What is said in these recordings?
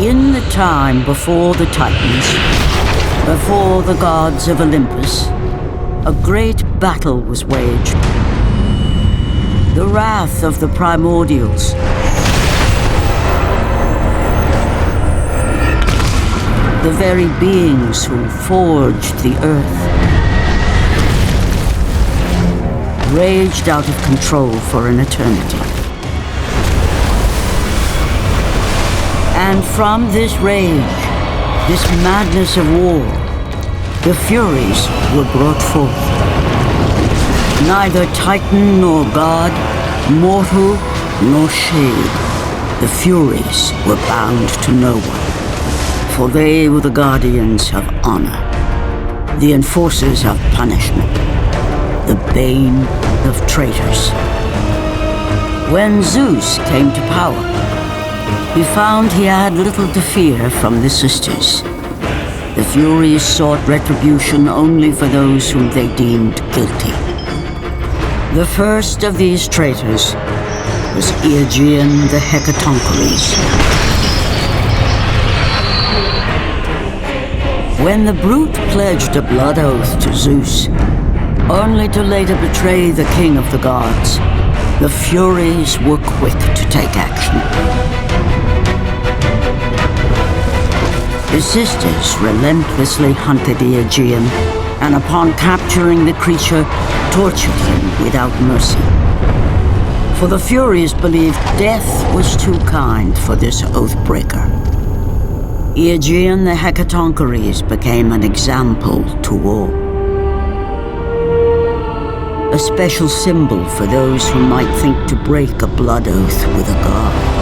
In the time before the Titans, before the gods of Olympus, a great battle was waged. The wrath of the primordials. The very beings who forged the earth. Raged out of control for an eternity. And from this rage, this madness of war, the Furies were brought forth. Neither Titan nor God, mortal nor shade, the Furies were bound to no one, for they were the guardians of honor, the enforcers of punishment, the bane of traitors. When Zeus came to power, he found he had little to fear from the sisters. The Furies sought retribution only for those whom they deemed guilty. The first of these traitors was Aegean the Hecatoncheires. When the brute pledged a blood oath to Zeus, only to later betray the king of the gods, the Furies were quick to take action. The sisters relentlessly hunted Aegean, and upon capturing the creature, tortured him without mercy. For the Furies believed death was too kind for this oath-breaker. Aegean the Hecatoncheires became an example to all. A special symbol for those who might think to break a blood oath with a god.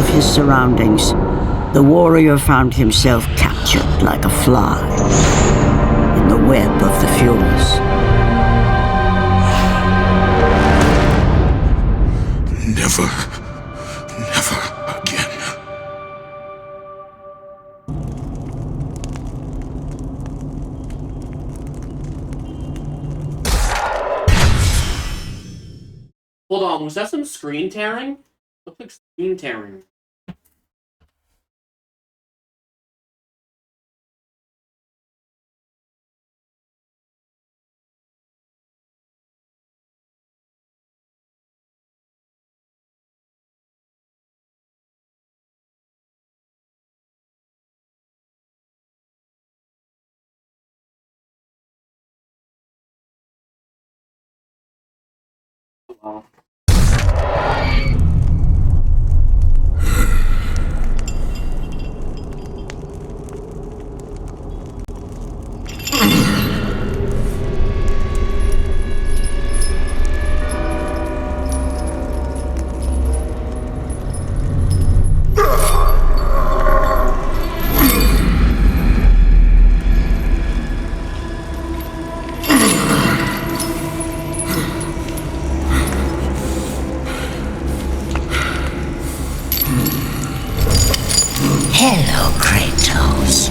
his surroundings, the warrior found himself captured like a fly in the web of the Furies. Never again. Hold on, was that some screen tearing? Looked like screen tearing. Oh. Hello, Kratos.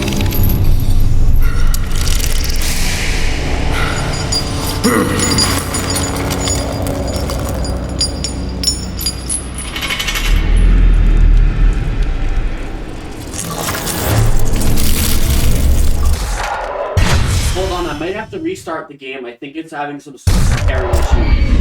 Hold on, I might have to restart the game. I think it's having some tearing issue.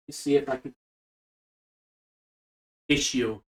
Let's see if I can issue.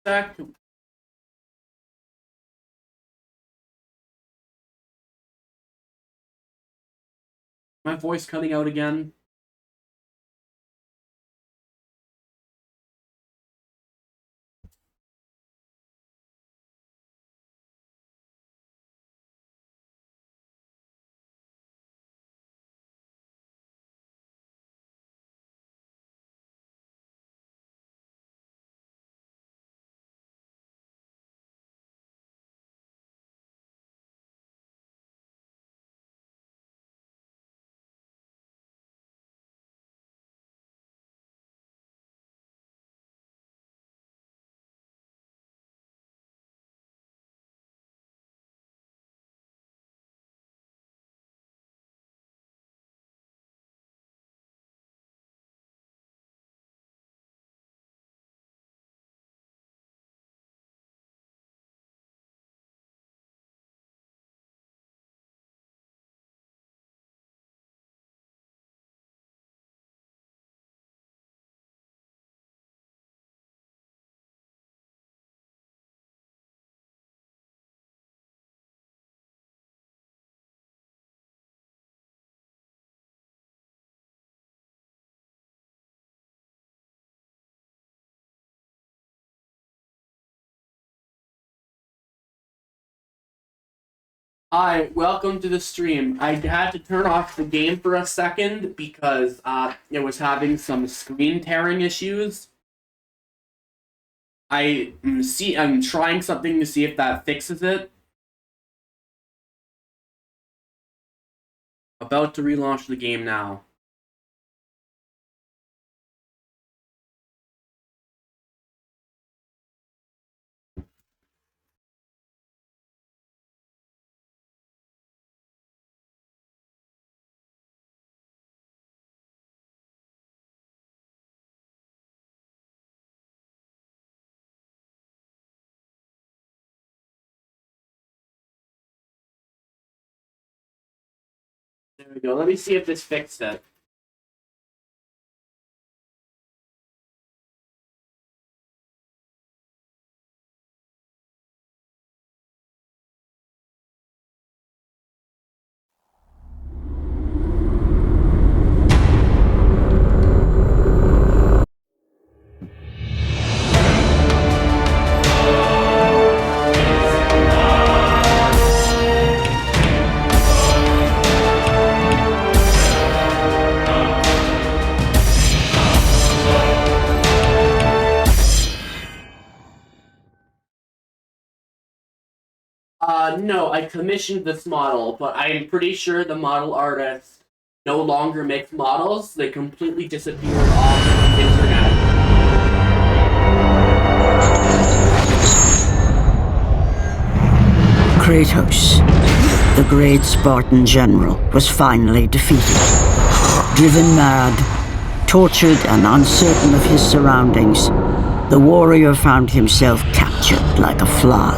Sec. My voice cutting out again. Hi, welcome to the stream. I had to turn off the game for a second because it was having some screen tearing issues. I'm trying something to see if that fixes it. About to relaunch the game now. There we go. Let me see if this fixed it. No, I commissioned this model, but I'm pretty sure the model artist no longer makes models. They completely disappeared off the internet. Kratos, the great Spartan general, was finally defeated. Driven mad, tortured and uncertain of his surroundings, the warrior found himself captured like a fly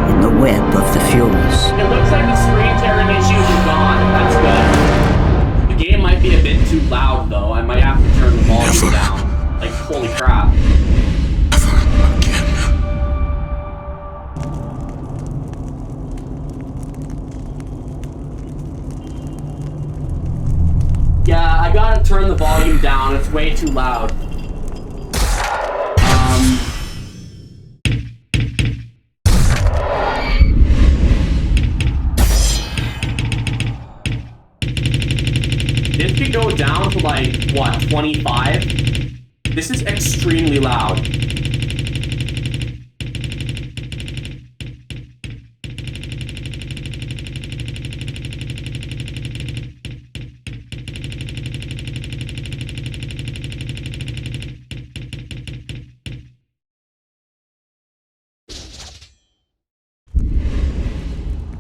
in the web of the Furies. It looks like the screen tearing issues are gone. That's good. The game might be a bit too loud, though. I might have to turn the volume down. Like, holy crap. Yeah, I gotta turn the volume down. It's way too loud. This could go down to like, what, 25? This is extremely loud.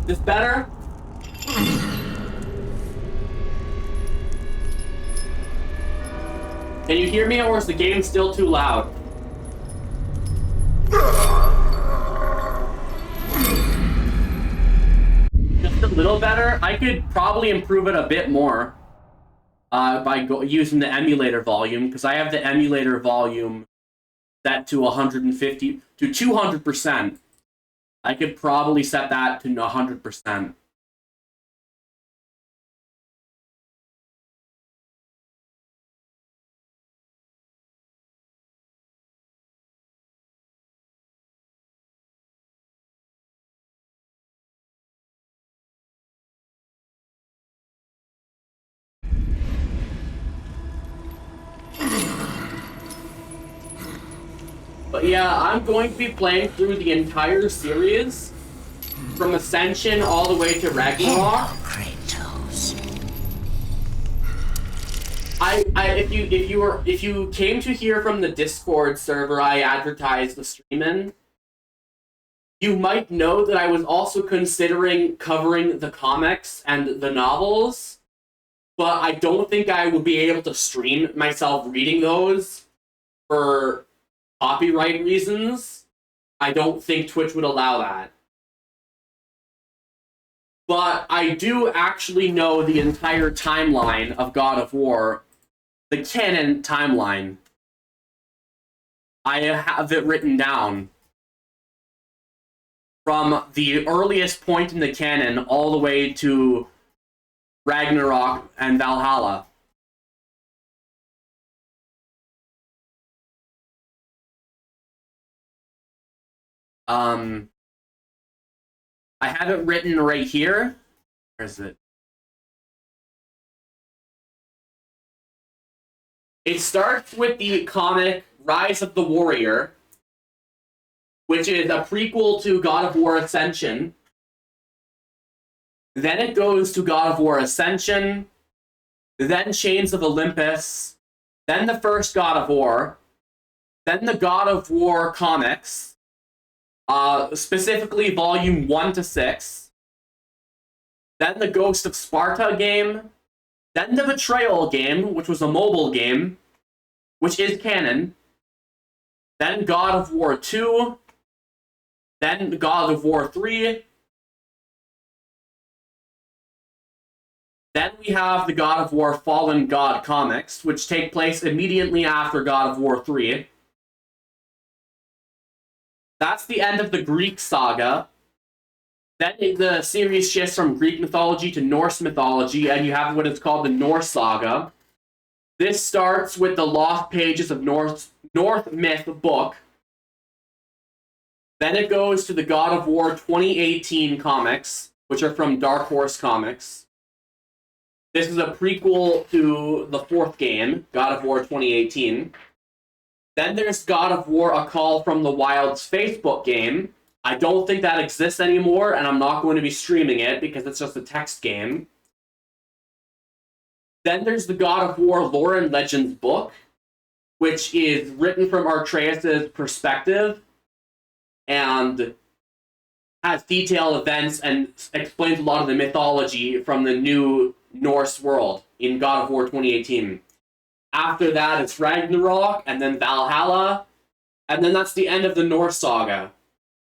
This better? Can you hear me, or is the game still too loud? Just a little better? I could probably improve it a bit more by using the emulator volume, because I have the emulator volume set to 150 to 200%. I could probably set that to 100%. But yeah, I'm going to be playing through the entire series from Ascension all the way to Ragnarok. If you came to hear from the Discord server I advertised the stream in, you might know that I was also considering covering the comics and the novels, but I don't think I would be able to stream myself reading those for copyright reasons. I don't think Twitch would allow that. But I do actually know the entire timeline of God of War, the canon timeline. I have it written down from the earliest point in the canon all the way to Ragnarok and Valhalla. I have it written right here. Where is it? It starts with the comic Rise of the Warrior, which is a prequel to God of War Ascension. Then it goes to God of War Ascension, then Chains of Olympus, then the first God of War, then the God of War comics, specifically Volume 1 to 6, then the Ghost of Sparta game, then the Betrayal game, which was a mobile game, which is canon, then God of War 2, then God of War 3, then we have the God of War Fallen God comics, which take place immediately after God of War 3. That's the end of the Greek saga. Then the series shifts from Greek mythology to Norse mythology, and you have what is called the Norse saga. This starts with the lost pages of North myth book. Then it goes to the God of War 2018 comics, which are from Dark Horse Comics. This is a prequel to the fourth game, God of War 2018. Then there's God of War A Call from the Wild's Facebook game. I don't think that exists anymore, and I'm not going to be streaming it because it's just a text game. Then there's the God of War Lore and Legends book, which is written from Atreus' perspective and has detailed events and explains a lot of the mythology from the new Norse world in God of War 2018. After that, it's Ragnarok, and then Valhalla, and then that's the end of the Norse saga.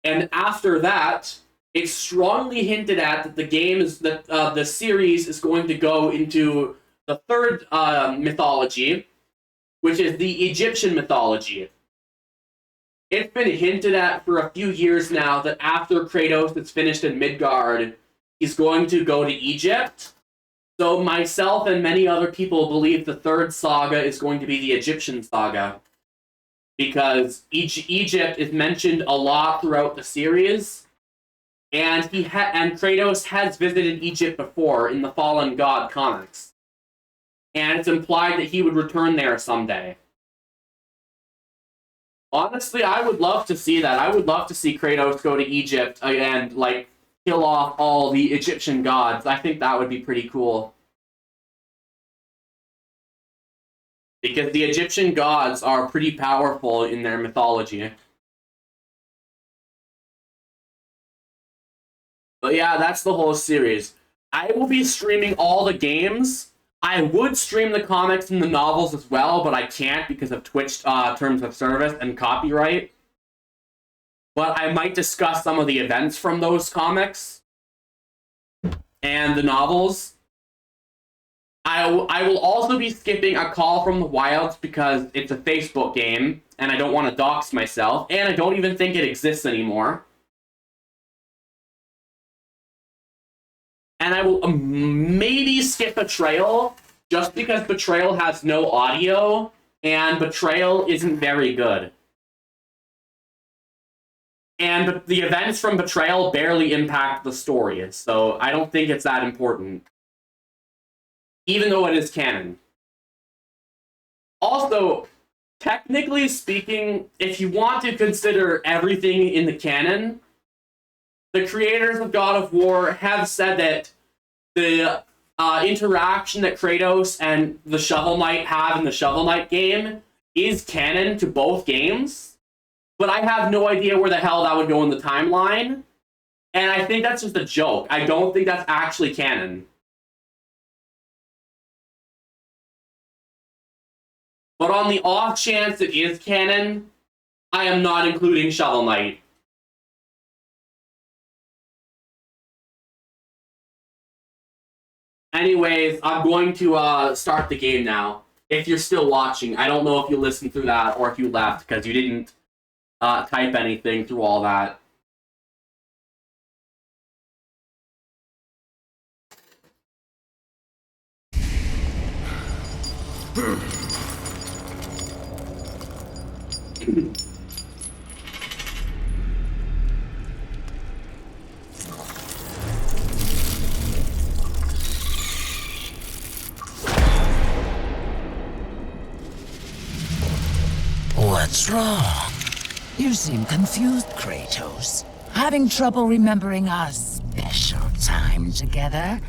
And after that, it's strongly hinted at that the game is that the series is going to go into the third mythology, which is the Egyptian mythology. It's been hinted at for a few years now that after Kratos is finished in Midgard, he's going to go to Egypt. So myself and many other people believe the third saga is going to be the Egyptian saga, because Egypt is mentioned a lot throughout the series, and and Kratos has visited Egypt before in the Fallen God comics, and it's implied that he would return there someday. Honestly, I would love to see that. I would love to see Kratos go to Egypt and like kill off all the Egyptian gods. I think that would be pretty cool. Because the Egyptian gods are pretty powerful in their mythology. But yeah, that's the whole series. I will be streaming all the games. I would stream the comics and the novels as well, but I can't because of Twitch terms of service and copyright. But I might discuss some of the events from those comics and the novels. I will also be skipping A Call from the Wilds because it's a Facebook game, and I don't want to dox myself, and I don't even think it exists anymore. And I will maybe skip Betrayal, just because Betrayal has no audio, and Betrayal isn't very good. And the events from Betrayal barely impact the story, so I don't think it's that important. Even though it is canon. Also, technically speaking, if you want to consider everything in the canon, the creators of God of War have said that the interaction that Kratos and the Shovel Knight have in the Shovel Knight game is canon to both games, but I have no idea where the hell that would go in the timeline, and I think that's just a joke. I don't think that's actually canon. But on the off chance it is canon, I am not including Shovel Knight. Anyways, I'm going to start the game now. If you're still watching, I don't know if you listened through that or if you left because you didn't type anything through all that. What's wrong? You seem confused, Kratos. Having trouble remembering our special time together?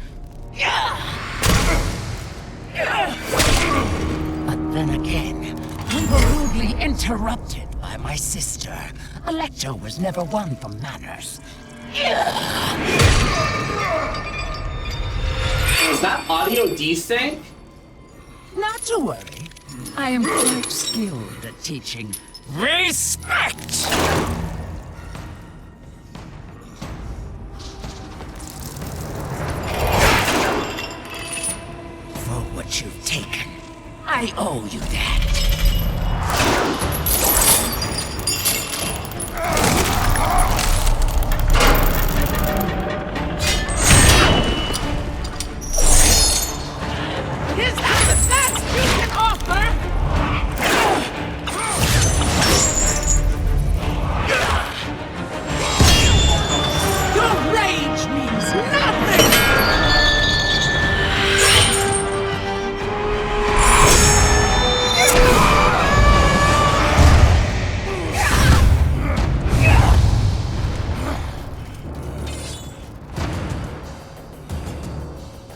But then again, we were rudely interrupted by my sister. Alecto was never one for manners. Is that audio desync? Not to worry. I am quite skilled at teaching respect! For what you've taken, I owe you that. Is that the best you can offer? Your rage means nothing!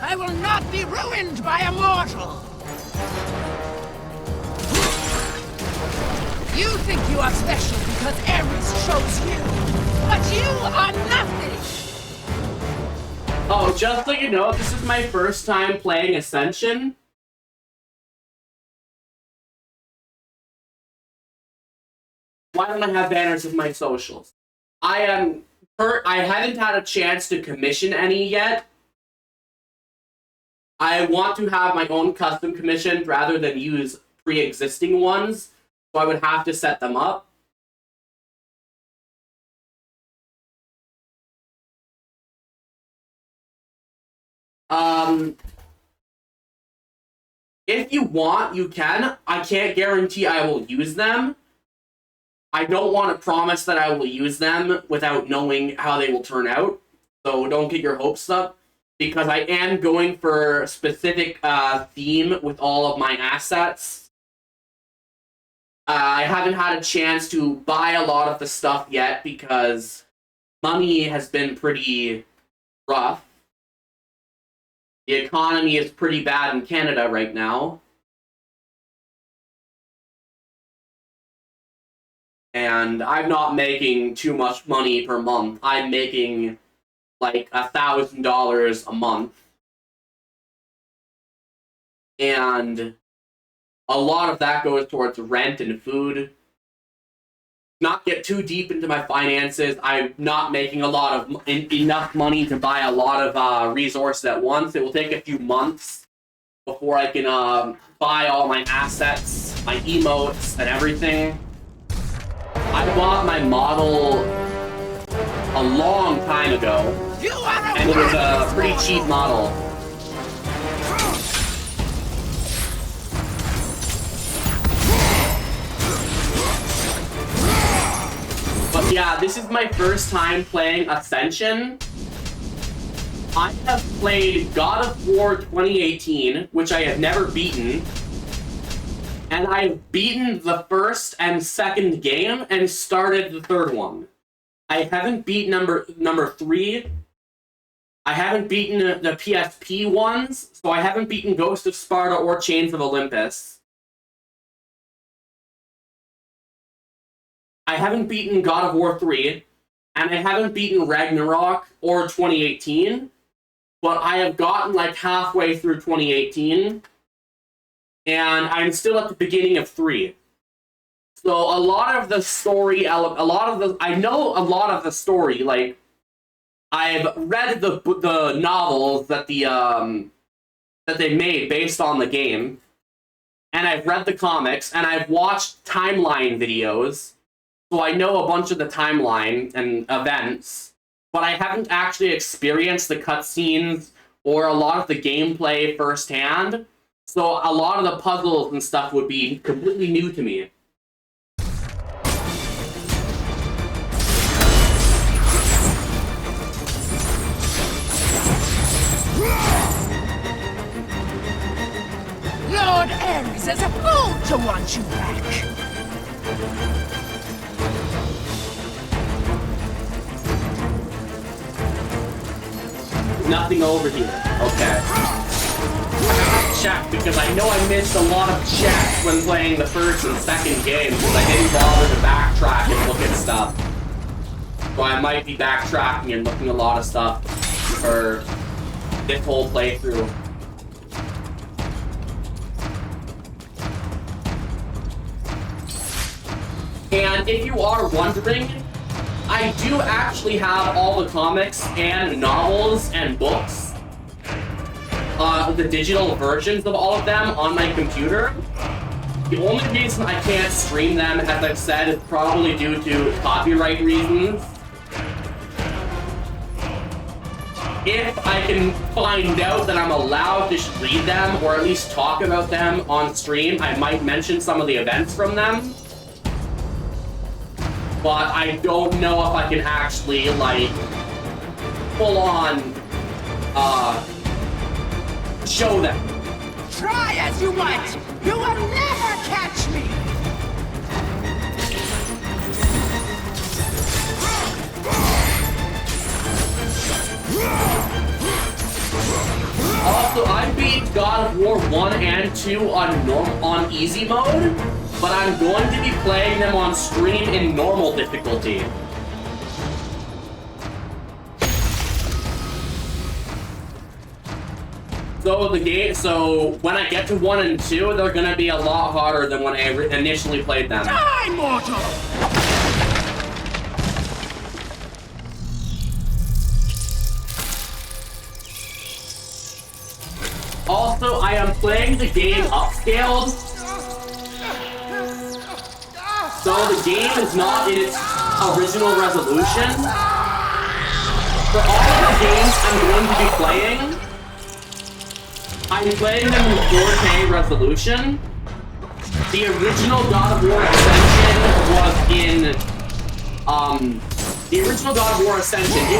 I will not be ruined by a mortal! You think you are special because Ares chose you, but you are nothing! Oh, just so you know, this is my first time playing Ascension. Why don't I have banners of my socials? I haven't had a chance to commission any yet. I want to have my own custom commission rather than use pre-existing ones, so I would have to set them up. If you want, you can. I can't guarantee I will use them. I don't want to promise that I will use them without knowing how they will turn out, so don't get your hopes up. Because I am going for a specific theme with all of my assets. I haven't had a chance to buy a lot of the stuff yet because money has been pretty rough. The economy is pretty bad in Canada right now. And I'm not making too much money per month. I'm making like $1,000 a month. And a lot of that goes towards rent and food. Not get too deep into my finances. I'm not making a lot of enough money to buy a lot of resources at once. It will take a few months before I can buy all my assets, my emotes, and everything. I bought my model a long time ago, and it was a pretty cheap model. But yeah, this is my first time playing Ascension. I have played God of War 2018, which I have never beaten. And I've beaten the first and second game and started the third one. I haven't beaten number 3. I haven't beaten the PSP ones, so I haven't beaten Ghost of Sparta or Chains of Olympus. I haven't beaten God of War 3, and I haven't beaten Ragnarok or 2018. But I have gotten like halfway through 2018, and I'm still at the beginning of 3. So a lot of the story, I know a lot of the story. Like, I've read the novels that that they made based on the game, and I've read the comics, and I've watched timeline videos, so I know a bunch of the timeline and events. But I haven't actually experienced the cutscenes or a lot of the gameplay firsthand, so a lot of the puzzles and stuff would be completely new to me. Lord Ares is a fool to want you back. Nothing over here. Okay. Check, because I know I missed a lot of checks when playing the first and second game, because I didn't bother to backtrack and look at stuff. So I might be backtracking and looking at a lot of stuff for this whole playthrough. And if you are wondering, I do actually have all the comics and novels and books, the digital versions of all of them on my computer. The only reason I can't stream them, as I've said, is probably due to copyright reasons. If I can find out that I'm allowed to read them, or at least talk about them on stream, I might mention some of the events from them. But I don't know if I can actually, like, full on, show them. Try as you might, you will never catch me! Also, I beat God of War 1 and 2 on easy mode, but I'm going to be playing them on stream in normal difficulty. So when I get to 1 and 2, they're gonna be a lot harder than when I initially played them. Die, mortal! Also, I am playing the game upscaled, so the game is not in its original resolution. For all of the games I'm going to be playing, I'm playing them in 4K resolution. The original God of War Ascension was in, it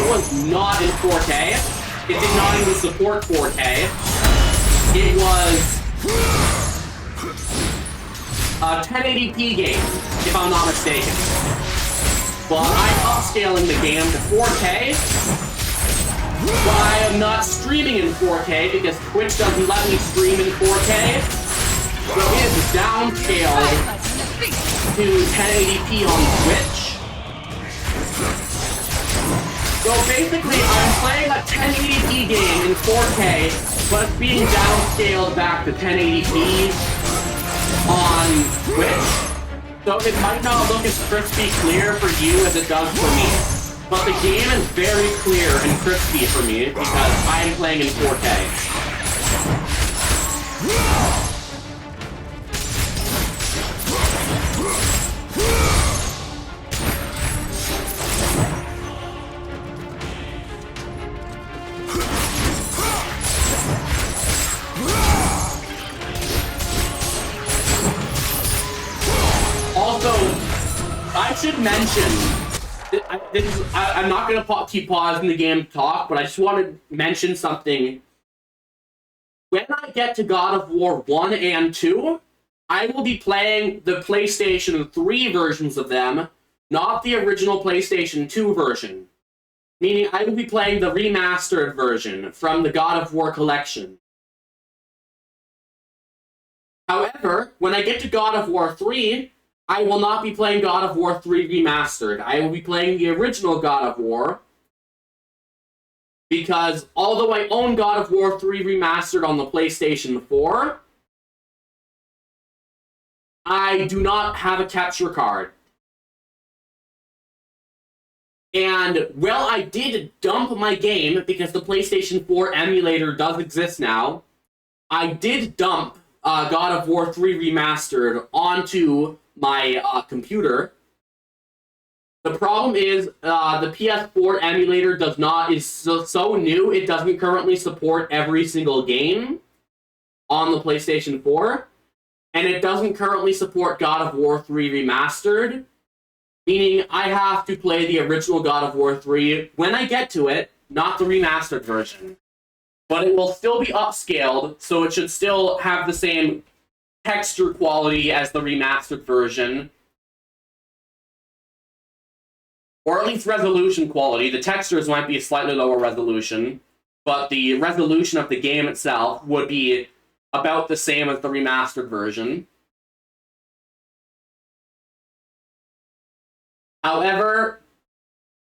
was not in 4K. It did not even support 4K. It was a 1080p game, if I'm not mistaken. But I'm upscaling the game to 4K. But I am not streaming in 4K because Twitch doesn't let me stream in 4K. So it is downscaled to 1080p on Twitch. So basically, I'm playing a 1080p game in 4K, but it's being downscaled back to 1080p on Twitch. So it might not look as crispy clear for you as it does for me. But the game is very clear and crispy for me because I'm playing in 4K. should mention, I'm not going to keep pausing the game to talk, but I just want to mention something. When I get to God of War 1 and 2, I will be playing the PlayStation 3 versions of them, not the original PlayStation 2 version. Meaning I will be playing the remastered version from the God of War collection. However, when I get to God of War 3, I will not be playing God of War 3 Remastered. I will be playing the original God of War. Because although I own God of War 3 Remastered on the PlayStation 4, I do not have a capture card. And, well, I did dump my game because the PlayStation 4 emulator does exist now. I did dump God of War 3 Remastered onto my computer. The problem is the PS4 emulator is so new, it doesn't currently support every single game on the PlayStation 4. And it doesn't currently support God of War 3 Remastered. Meaning I have to play the original God of War 3 when I get to it, not the remastered version. But it will still be upscaled, so it should still have the same texture quality as the remastered version. Or at least resolution quality. The textures might be a slightly lower resolution, but the resolution of the game itself would be about the same as the remastered version. However,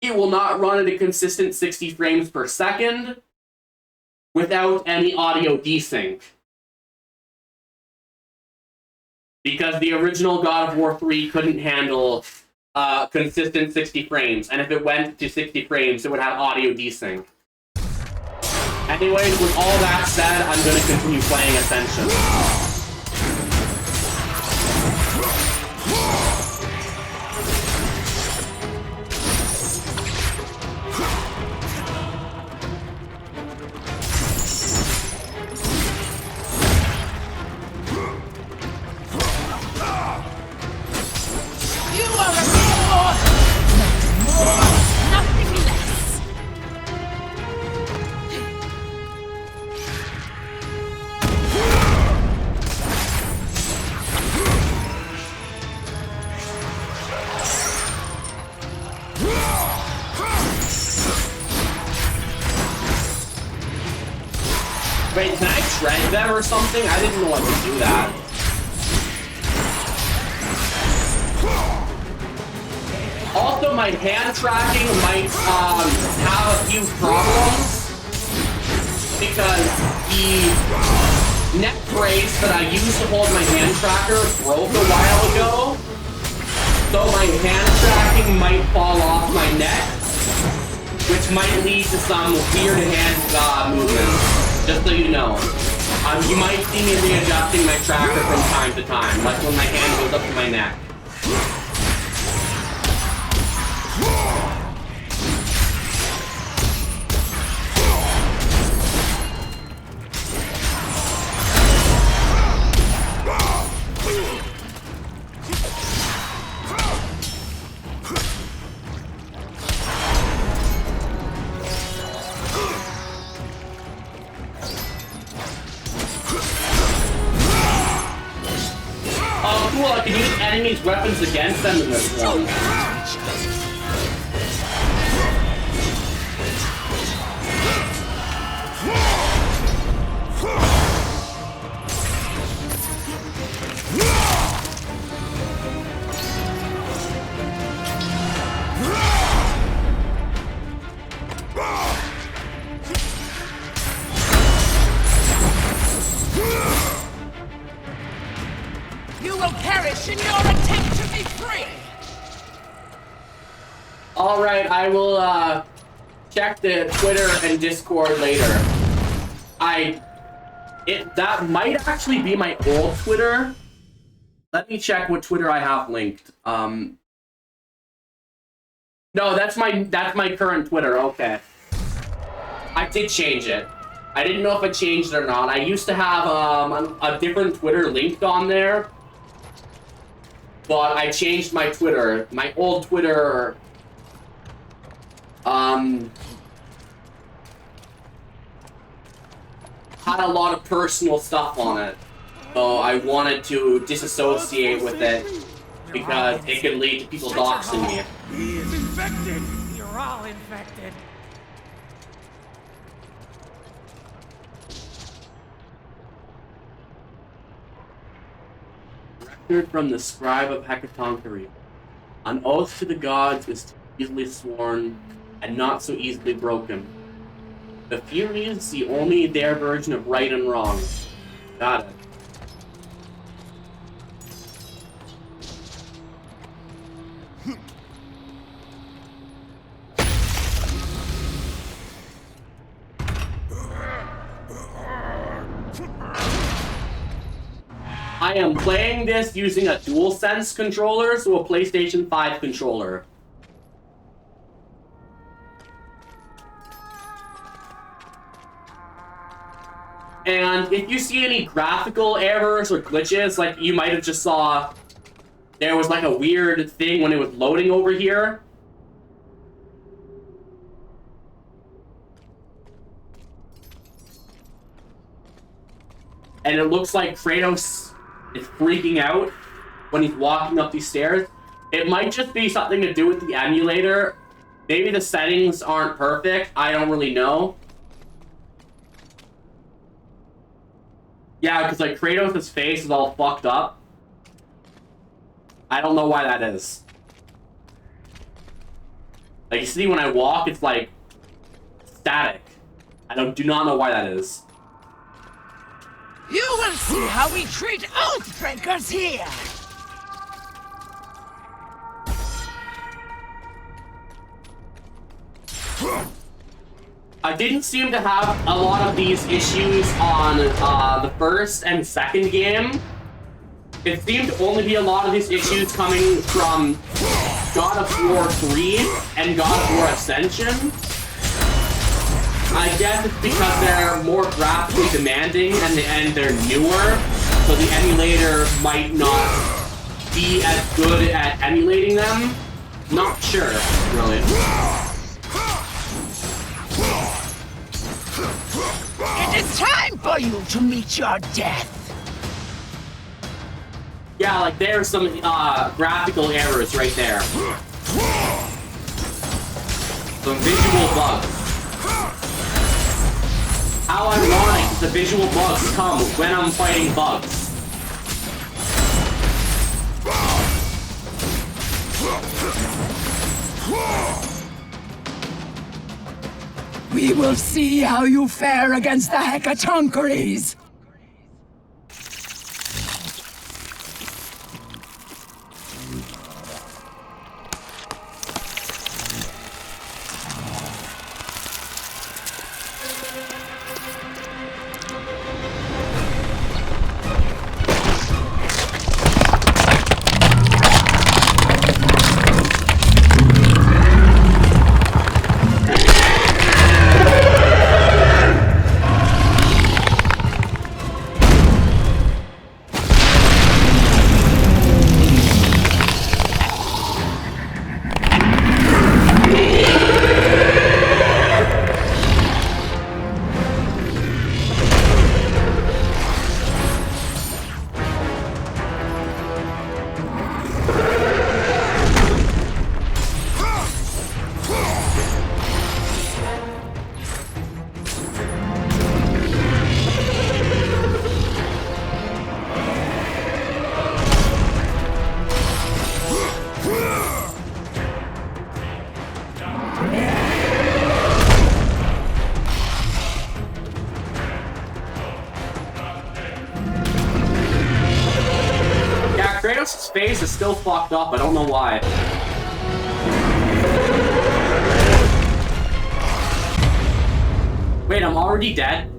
it will not run at a consistent 60 frames per second without any audio desync. Because the original God of War 3 couldn't handle consistent 60 frames, and if it went to 60 frames, it would have audio desync. Anyways, with all that said, I'm going to continue playing Ascension. Wait, can I shred them or something? I didn't know I could do that. Also, my hand tracking might have a few problems because the neck brace that I used to hold my hand tracker broke a while ago. So my hand tracking might fall off my neck, which might lead to some weird hand movements. Just so you know. You might see me readjusting my tracker from time to time, like when my hand goes up to my neck. Cool, I can use enemies' weapons against them in this one. Alright, I will check the Twitter and Discord later. That might actually be my old Twitter. Let me check what Twitter I have linked. No, that's my current Twitter, okay. I did change it. I didn't know if I changed it or not. I used to have a different Twitter linked on there. but I changed my Twitter. My old Twitter, had a lot of personal stuff on it. So I wanted to disassociate with it because it could lead to people doxing me. He is infected! You're all infected! Record from the scribe of Hecatonkari. An oath to the gods is easily sworn and not so easily broken. The Furies see only their version of right and wrong. Got it. I am playing this using a DualSense controller, so a PlayStation 5 controller. And if you see any graphical errors or glitches, like you might have just saw there was like a weird thing when it was loading over here. And it looks like Kratos is freaking out when he's walking up these stairs. It might just be something to do with the emulator. Maybe the settings aren't perfect. I don't really know. Yeah, because like Kratos' face is all fucked up. I don't know why that is. Like you see when I walk, it's like static. I do not know why that is. You will see how we treat Oathbreakers here! I didn't seem to have a lot of these issues on the first and second game. It seemed to only be a lot of these issues coming from God of War 3 and God of War Ascension. I guess it's because they're more graphically demanding and they're newer, so the emulator might not be as good at emulating them. Not sure, really. It is time for you to meet your death! Yeah, like there's some graphical errors right there. Some visual bugs. How ironic the visual bugs come when I'm fighting bugs. We will see how you fare against the Hekatonkeries! Kratos' face is still fucked up, I don't know why. Wait, I'm already dead?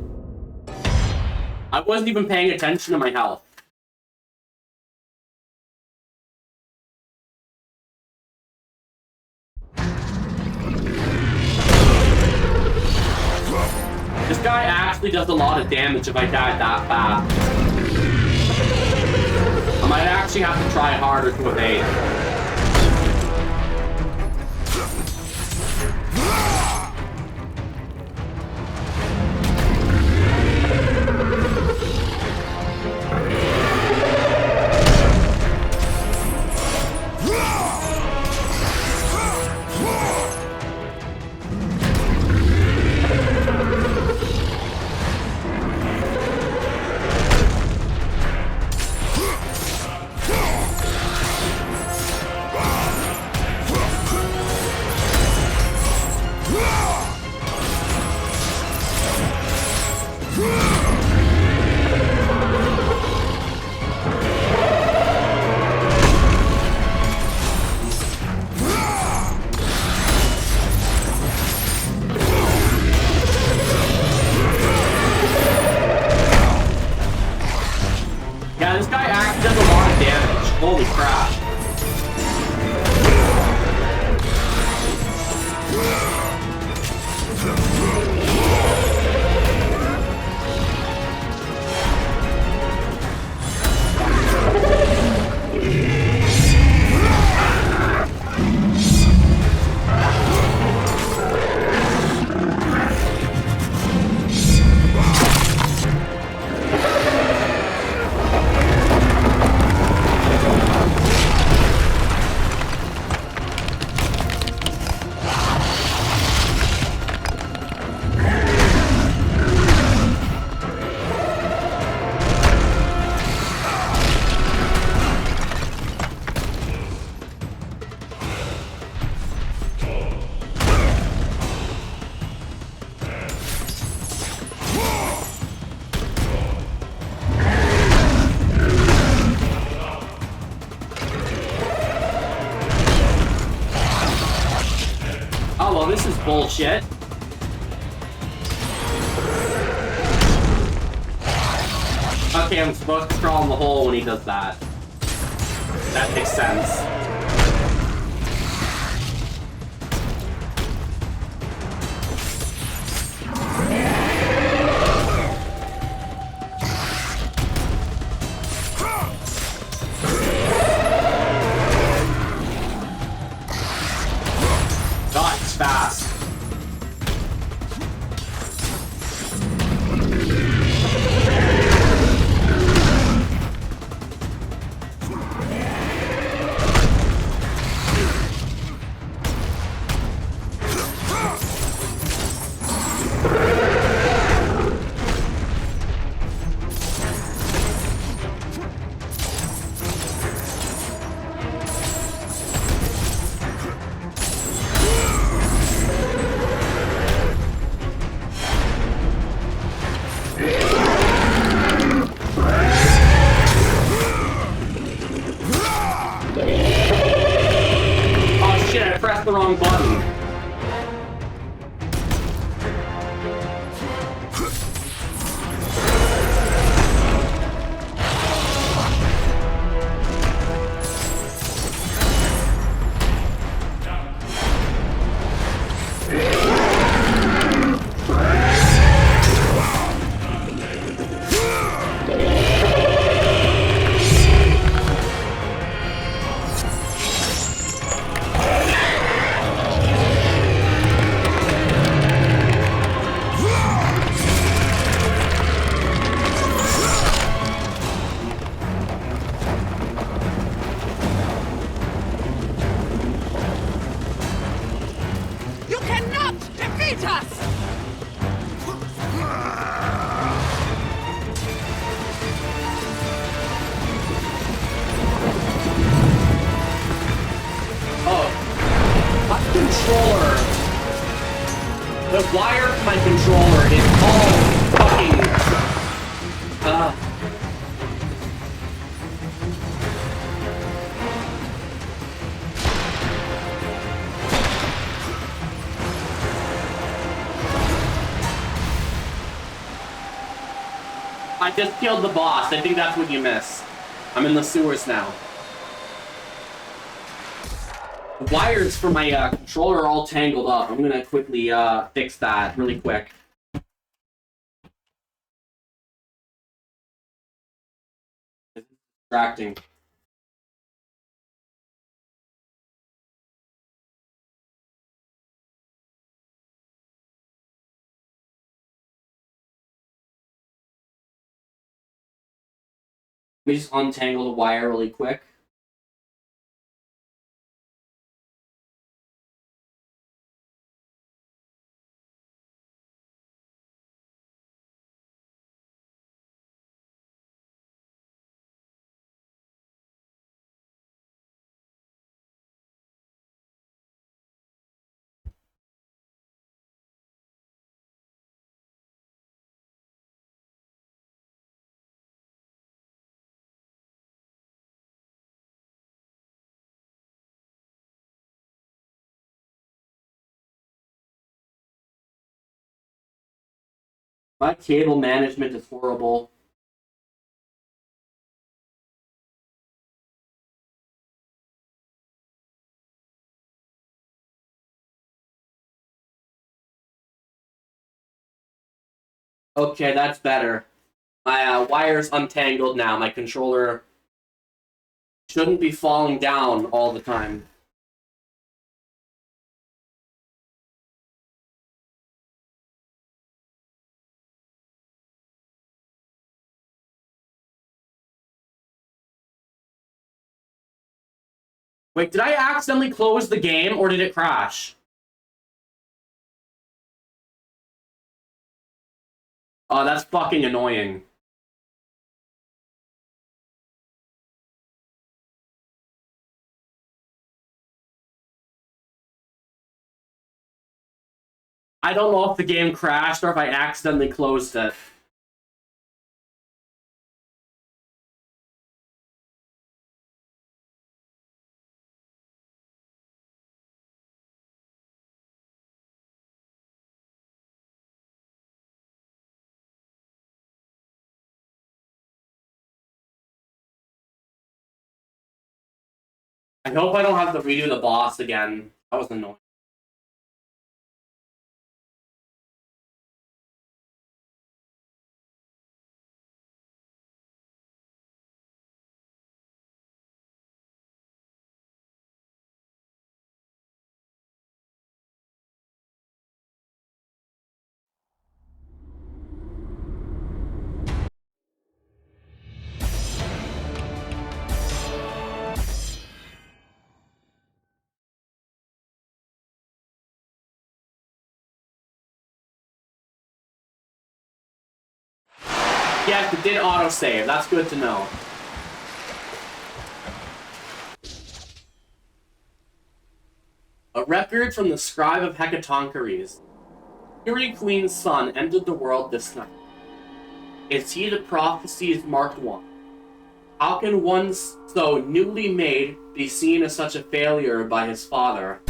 I wasn't even paying attention to my health. This guy actually does a lot of damage if I die that fast. might actually have to try harder to evade. Yeah, this guy actually does a lot of damage. Holy crap. Oh, well, this is bullshit. Okay, I'm supposed to crawl in the hole when he does that. That makes sense. God, it's fast. Oh shit, I pressed the wrong button. You cannot defeat us! Oh, my controller. The wire to my controller is all fucking. I just killed the boss. I think that's what you miss. I'm in the sewers now. The wires for my controller are all tangled up. I'm gonna quickly fix that really quick. It's distracting. Let me just untangle the wire really quick. My cable management is horrible. Okay, that's better. My wire's untangled now. My controller shouldn't be falling down all the time. Wait, did I accidentally close the game, or did it crash? Oh, that's fucking annoying. I don't know if the game crashed or if I accidentally closed it. I hope I don't have to redo the boss again. That was annoying. Yes, it did autosave. That's good to know. A record from the scribe of Hecatoncheires. Fury Queen's son entered the world this night. Is he the prophecy's marked one? How can one so newly made be seen as such a failure by his father?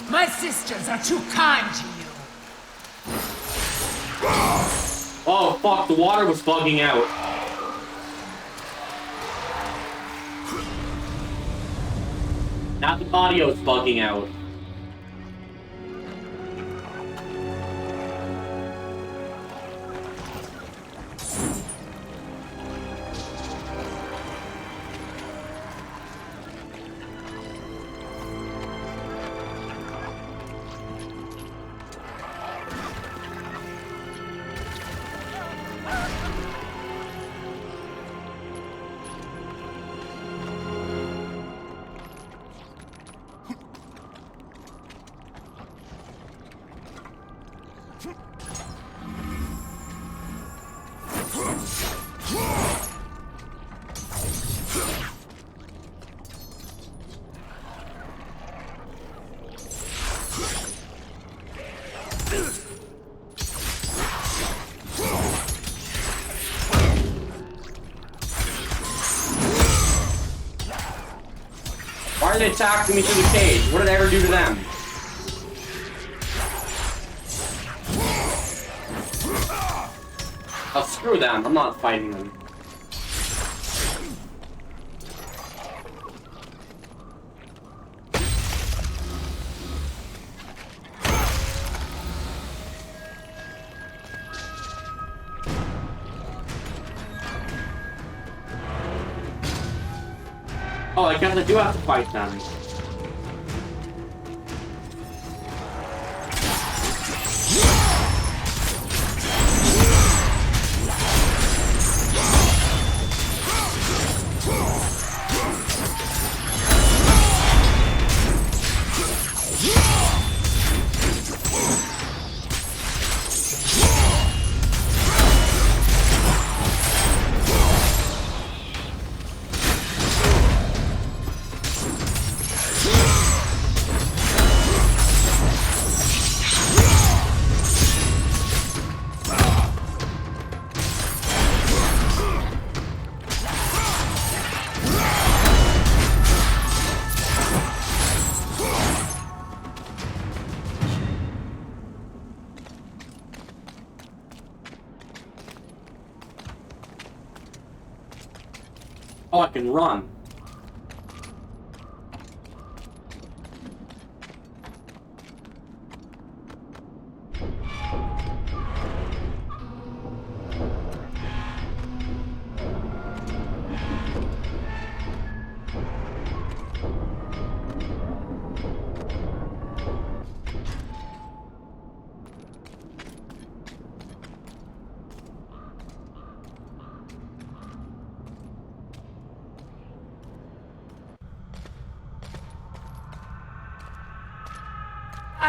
My sisters are too kind to you. Oh fuck, the water was bugging out. Now the audio's bugging out. Why are they attacking me through the cage? What did I ever do to them? Oh, screw them. I'm not fighting them. Oh, I guess I do have to fight them. Oh, I can run.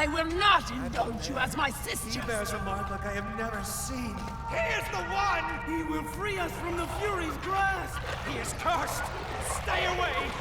I will not indulge you as my sister. He bears a mark like I have never seen. He is the one! He will free us from the Fury's grasp! He is cursed! Stay away!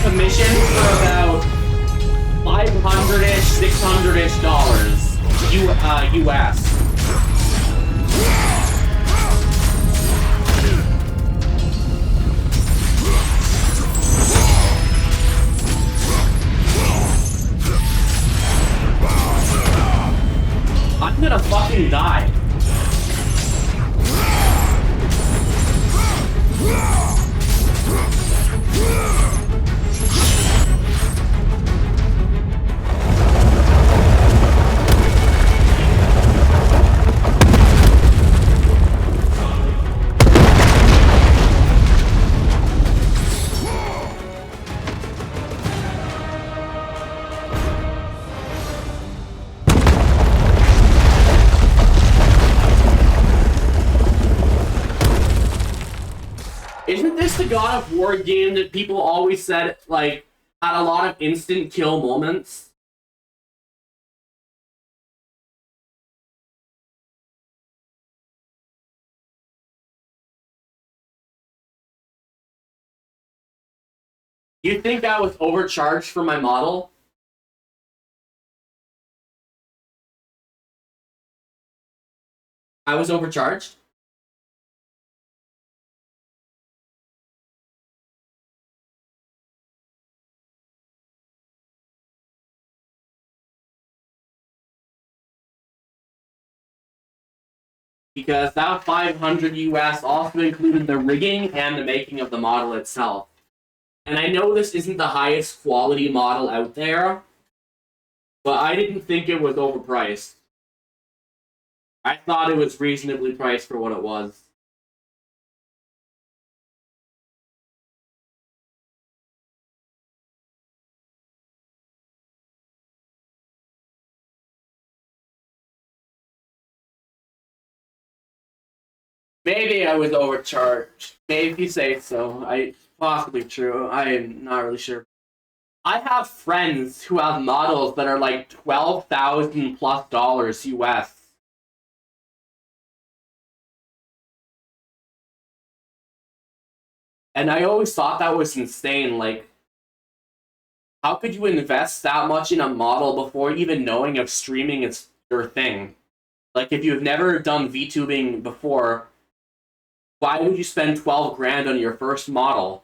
commission for about $500-ish, $600-ish US. I'm gonna fucking die. Isn't this the God of War game that people always said, like, had a lot of instant kill moments? You think I was overcharged for my model? I was overcharged? Because that 500 US also included the rigging and the making of the model itself. And I know this isn't the highest quality model out there, but I didn't think it was overpriced. I thought it was reasonably priced for what it was. Maybe I was overcharged. Maybe if you say so. Possibly true. I am not really sure. I have friends who have models that are like $12,000+ US. And I always thought that was insane. Like, how could you invest that much in a model before even knowing if streaming is your thing? Like, if you've never done VTubing before, why would you spend 12 grand on your first model?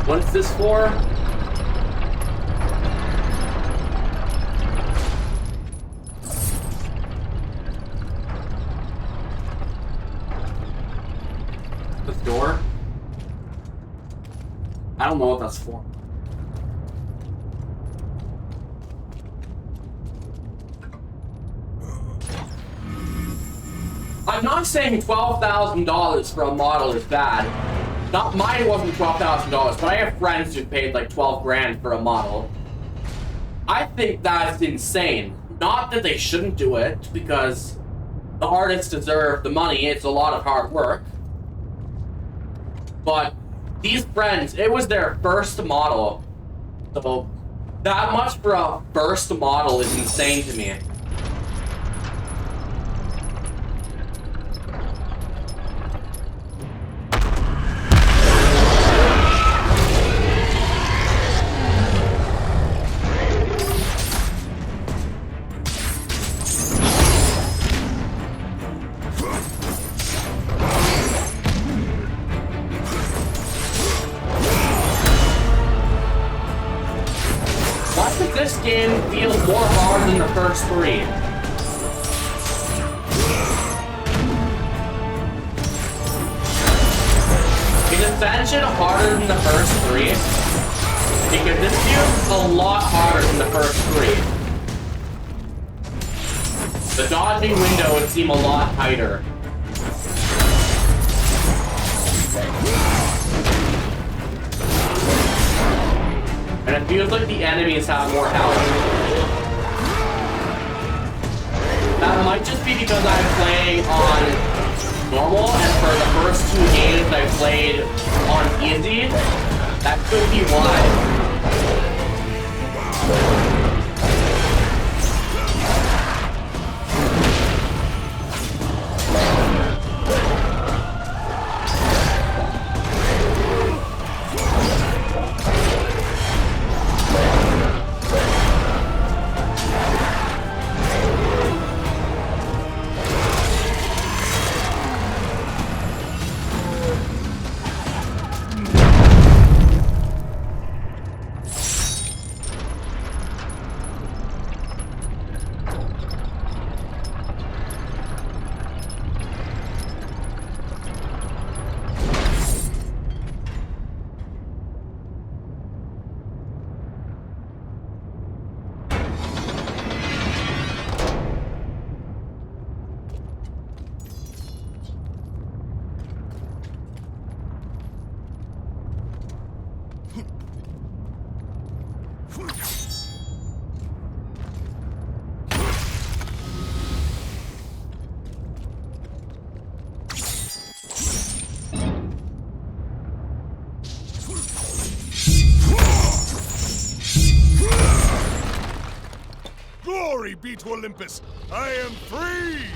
What's this for? This door? I don't know what that's for. I'm not saying $12,000 for a model is bad. Not mine wasn't $12,000, but I have friends who paid like 12 grand for a model. I think that's insane. Not that they shouldn't do it, because the artists deserve the money. It's a lot of hard work. But these friends, it was their first model. So that much for a first model is insane to me. This game feels more hard than the first three. Is Ascension harder than the first three? Because this feels a lot harder than the first three. The dodging window would seem a lot tighter. And it feels like the enemies have more health. That might just be because I'm playing on normal, and for the first two games I played on easy. That could be why. glory be to Olympus! I am free!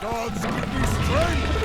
Gods give me strength!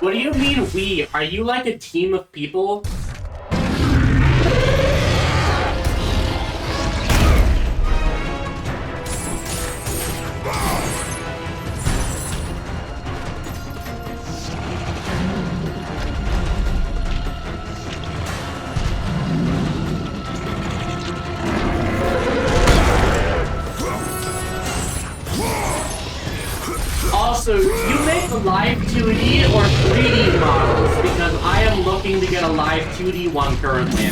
What do you mean we? Are you like a team of people? Also, do you make live 2D or 3D models? Because I am looking to get a live 2D one currently.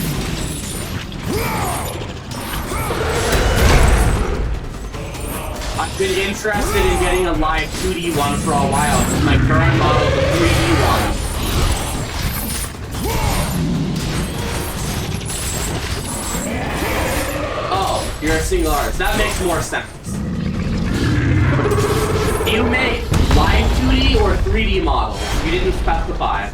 I've been interested in getting a live 2D one for a while, because my current model is a 3D one. Oh, you're a single artist. That makes more sense. Do you make live 2D or 3D models? You didn't specify.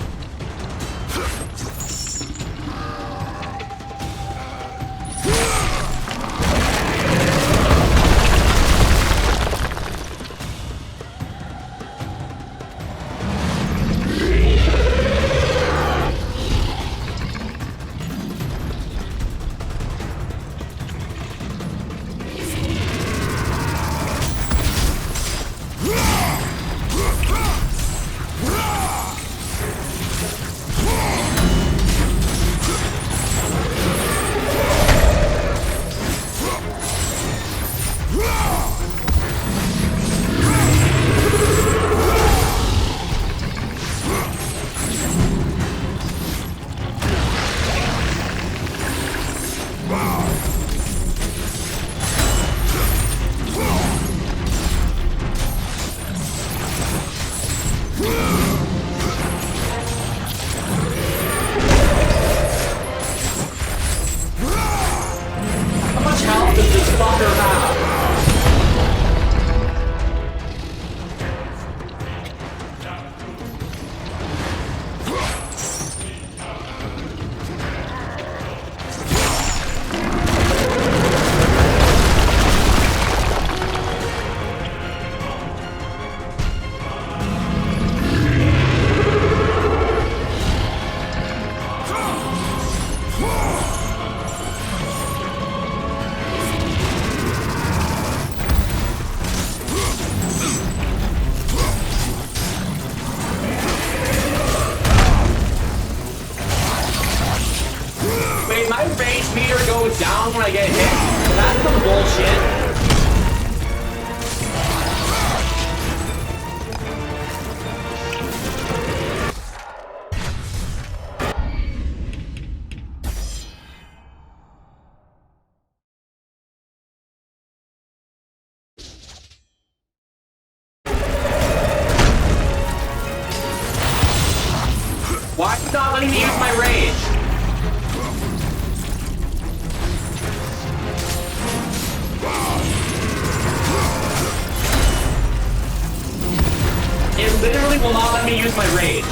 Down when I get hit? That's some bullshit. Why is it not letting me use my rage? It literally will not let me use my rage.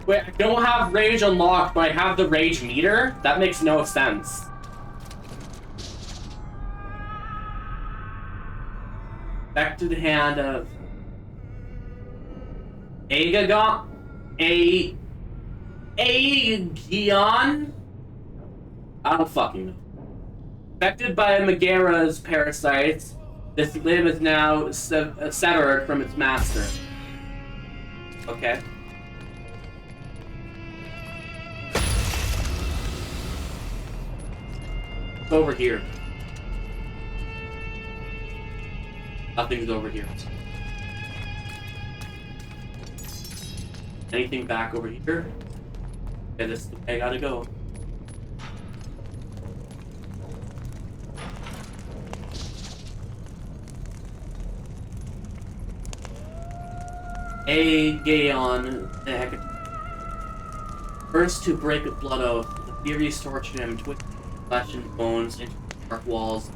Wait, I don't have rage unlocked, but I have the rage meter? That makes no sense. Back to the hand of Aegon? Aegon? I don't fucking know. Affected by Megara's parasites, this limb is now severed from its master. Okay. It's over here. Nothing's over here. Anything back over here? Okay, this is the way I gotta go. Aegon, the heck? Burns to break a blood oath. The Furies tortured him, twisting flesh and bones into dark walls.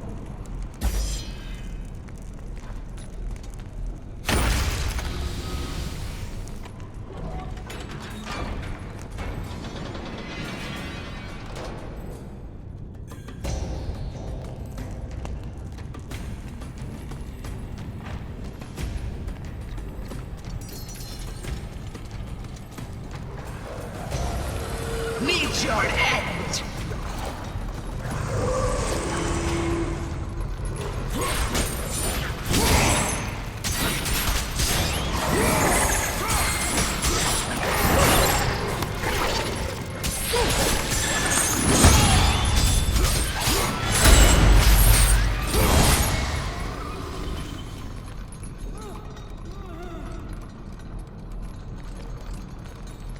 Meet your end!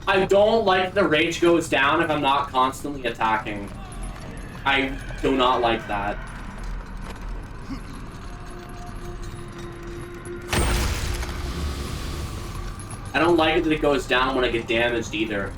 I don't like the rage goes down if I'm not constantly attacking. I do not like that. I don't like it that it goes down when I get damaged either.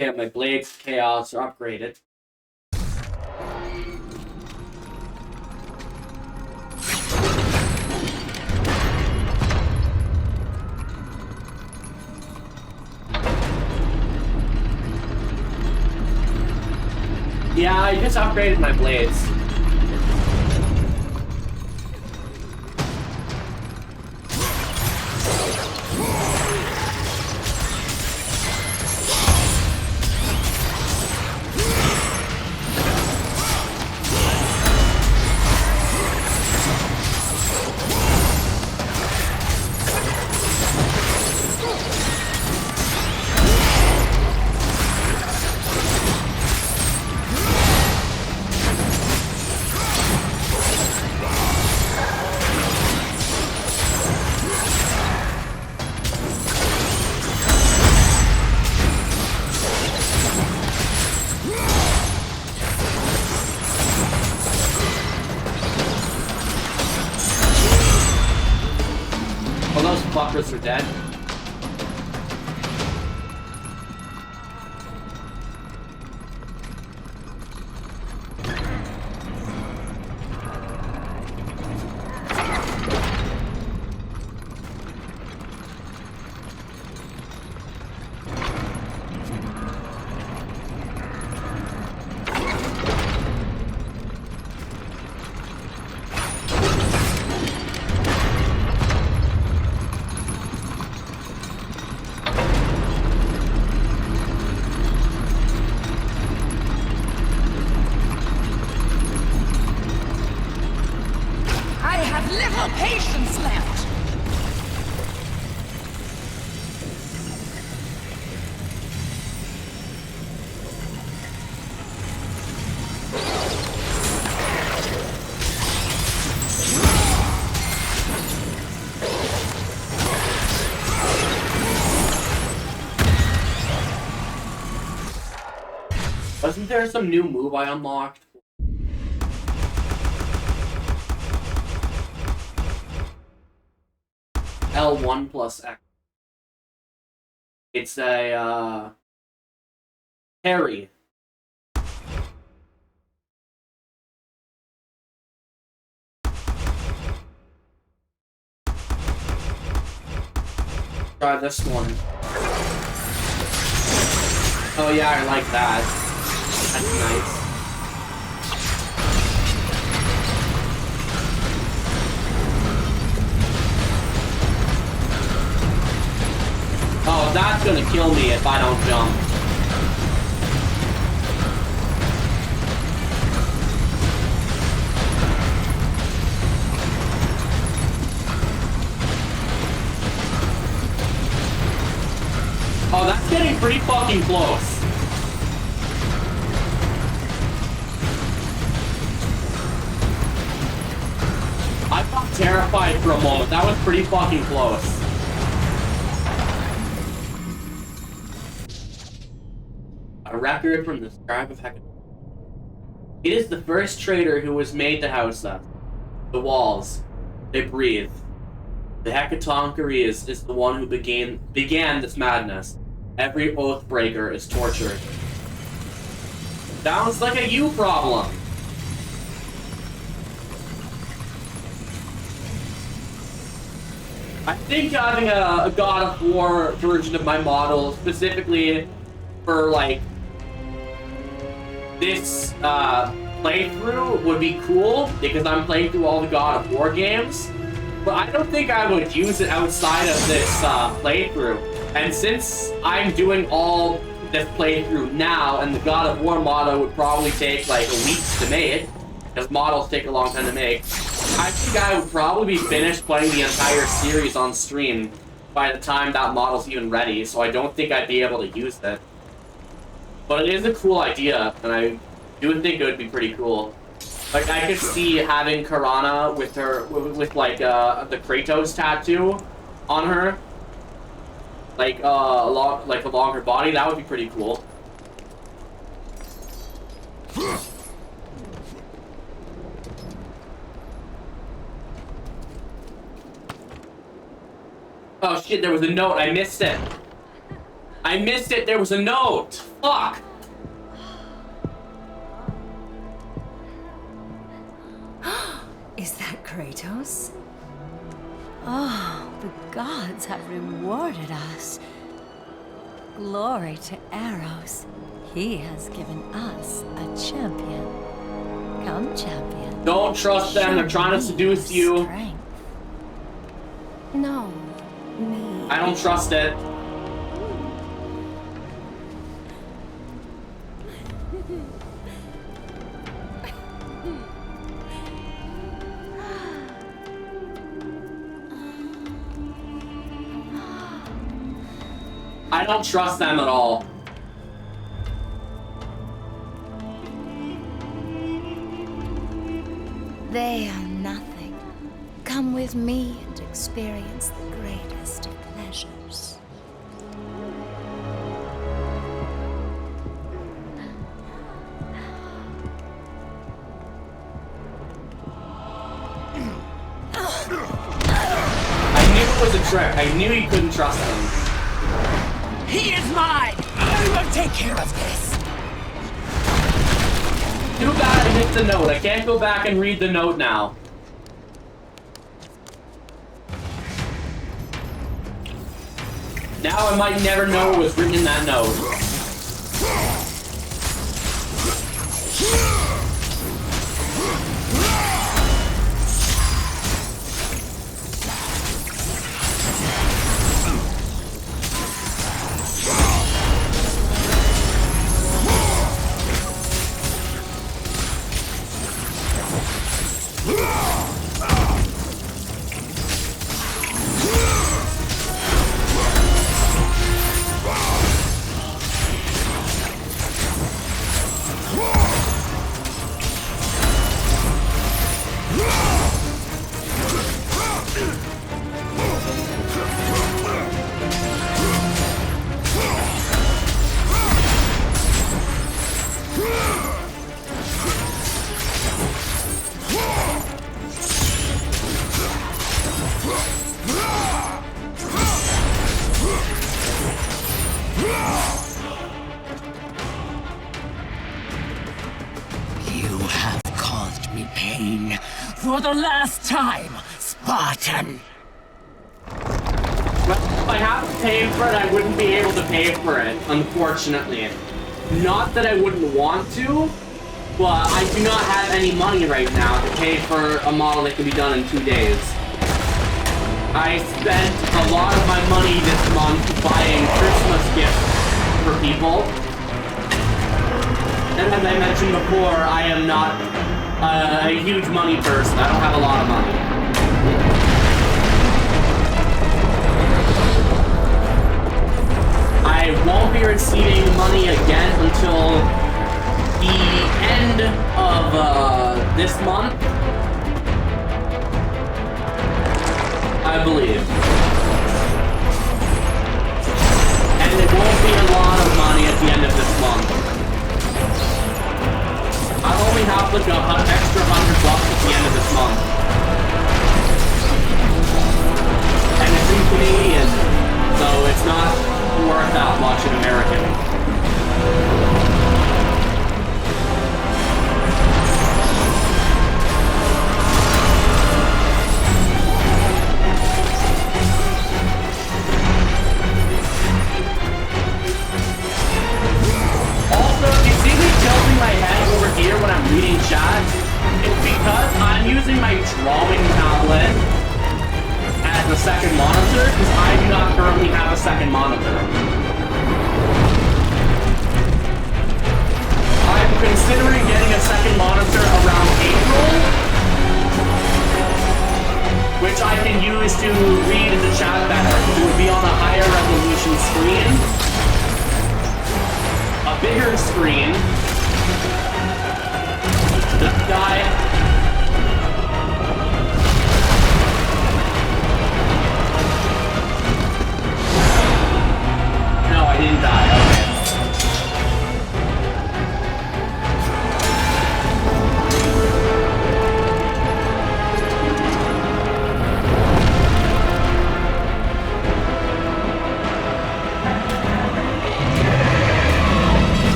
Okay, my blades chaos are upgraded. Yeah, I just upgraded my blades. Those fuckers are dead. Wasn't there some new move I unlocked? L1 plus X. It's a, parry. Try this one. Oh yeah, I like that. That's nice. Oh, that's gonna kill me if I don't jump. Oh, that's getting pretty fucking close. I got terrified for a moment. That was pretty fucking close. A record from the scribe of Hecate. It is the first traitor who was made to house us. The walls, they breathe. The Hecatoncheires is the one who began this madness. Every oath breaker is tortured. Sounds like a you problem. I think having a God of War version of my model, specifically for like this playthrough, would be cool because I'm playing through all the God of War games. But I don't think I would use it outside of this playthrough. And since I'm doing all this playthrough now, and the God of War model would probably take like a week to make, because models take a long time to make, I think I would probably be finished playing the entire series on stream by the time that model's even ready, so I don't think I'd be able to use it. But it is a cool idea, and I do think it would be pretty cool. Like, I could see having Karana with her, with like, the Kratos tattoo on her. Like, along her body. That would be pretty cool. Oh shit, there was a note. I missed it. I missed it. There was a note. Fuck. Is that Kratos? Oh, the gods have rewarded us. Glory to Eros. He has given us a champion. Come, champion. Don't trust them. They're trying to seduce you. Strength. No, me. I don't trust it. I don't trust them at all. They are nothing. Come with me and experience the greatest of pleasures. I knew it was a trick. I knew you couldn't trust them. He is mine! I will take care of this! Too bad I missed the note. I can't go back and read the note now. Now I might never know what was written in that note. for the last time, Spartan. Well, if I have to pay for it, I wouldn't be able to pay for it, unfortunately. Not that I wouldn't want to, but I do not have any money right now to pay for a model that can be done in 2 days. I spent a lot of my money this month buying Christmas gifts for people. And as I mentioned before, I am not a huge money person. I don't have a lot of money. I won't be receiving money again until the end of this month, I believe. And it won't be a lot of money at the end of this month. I'll only have like an extra $100 at the end of this month. And it's in Canadian, so it's not worth that much in American. Also, if you see me tilting my head over here when I'm reading chat, it's because I'm using my drawing tablet as a second monitor, because I do not currently have a second monitor. I'm considering getting a second monitor around April, which I can use to read in the chat better. It would be on a higher resolution screen, a bigger screen. This guy. No, I didn't die. Okay.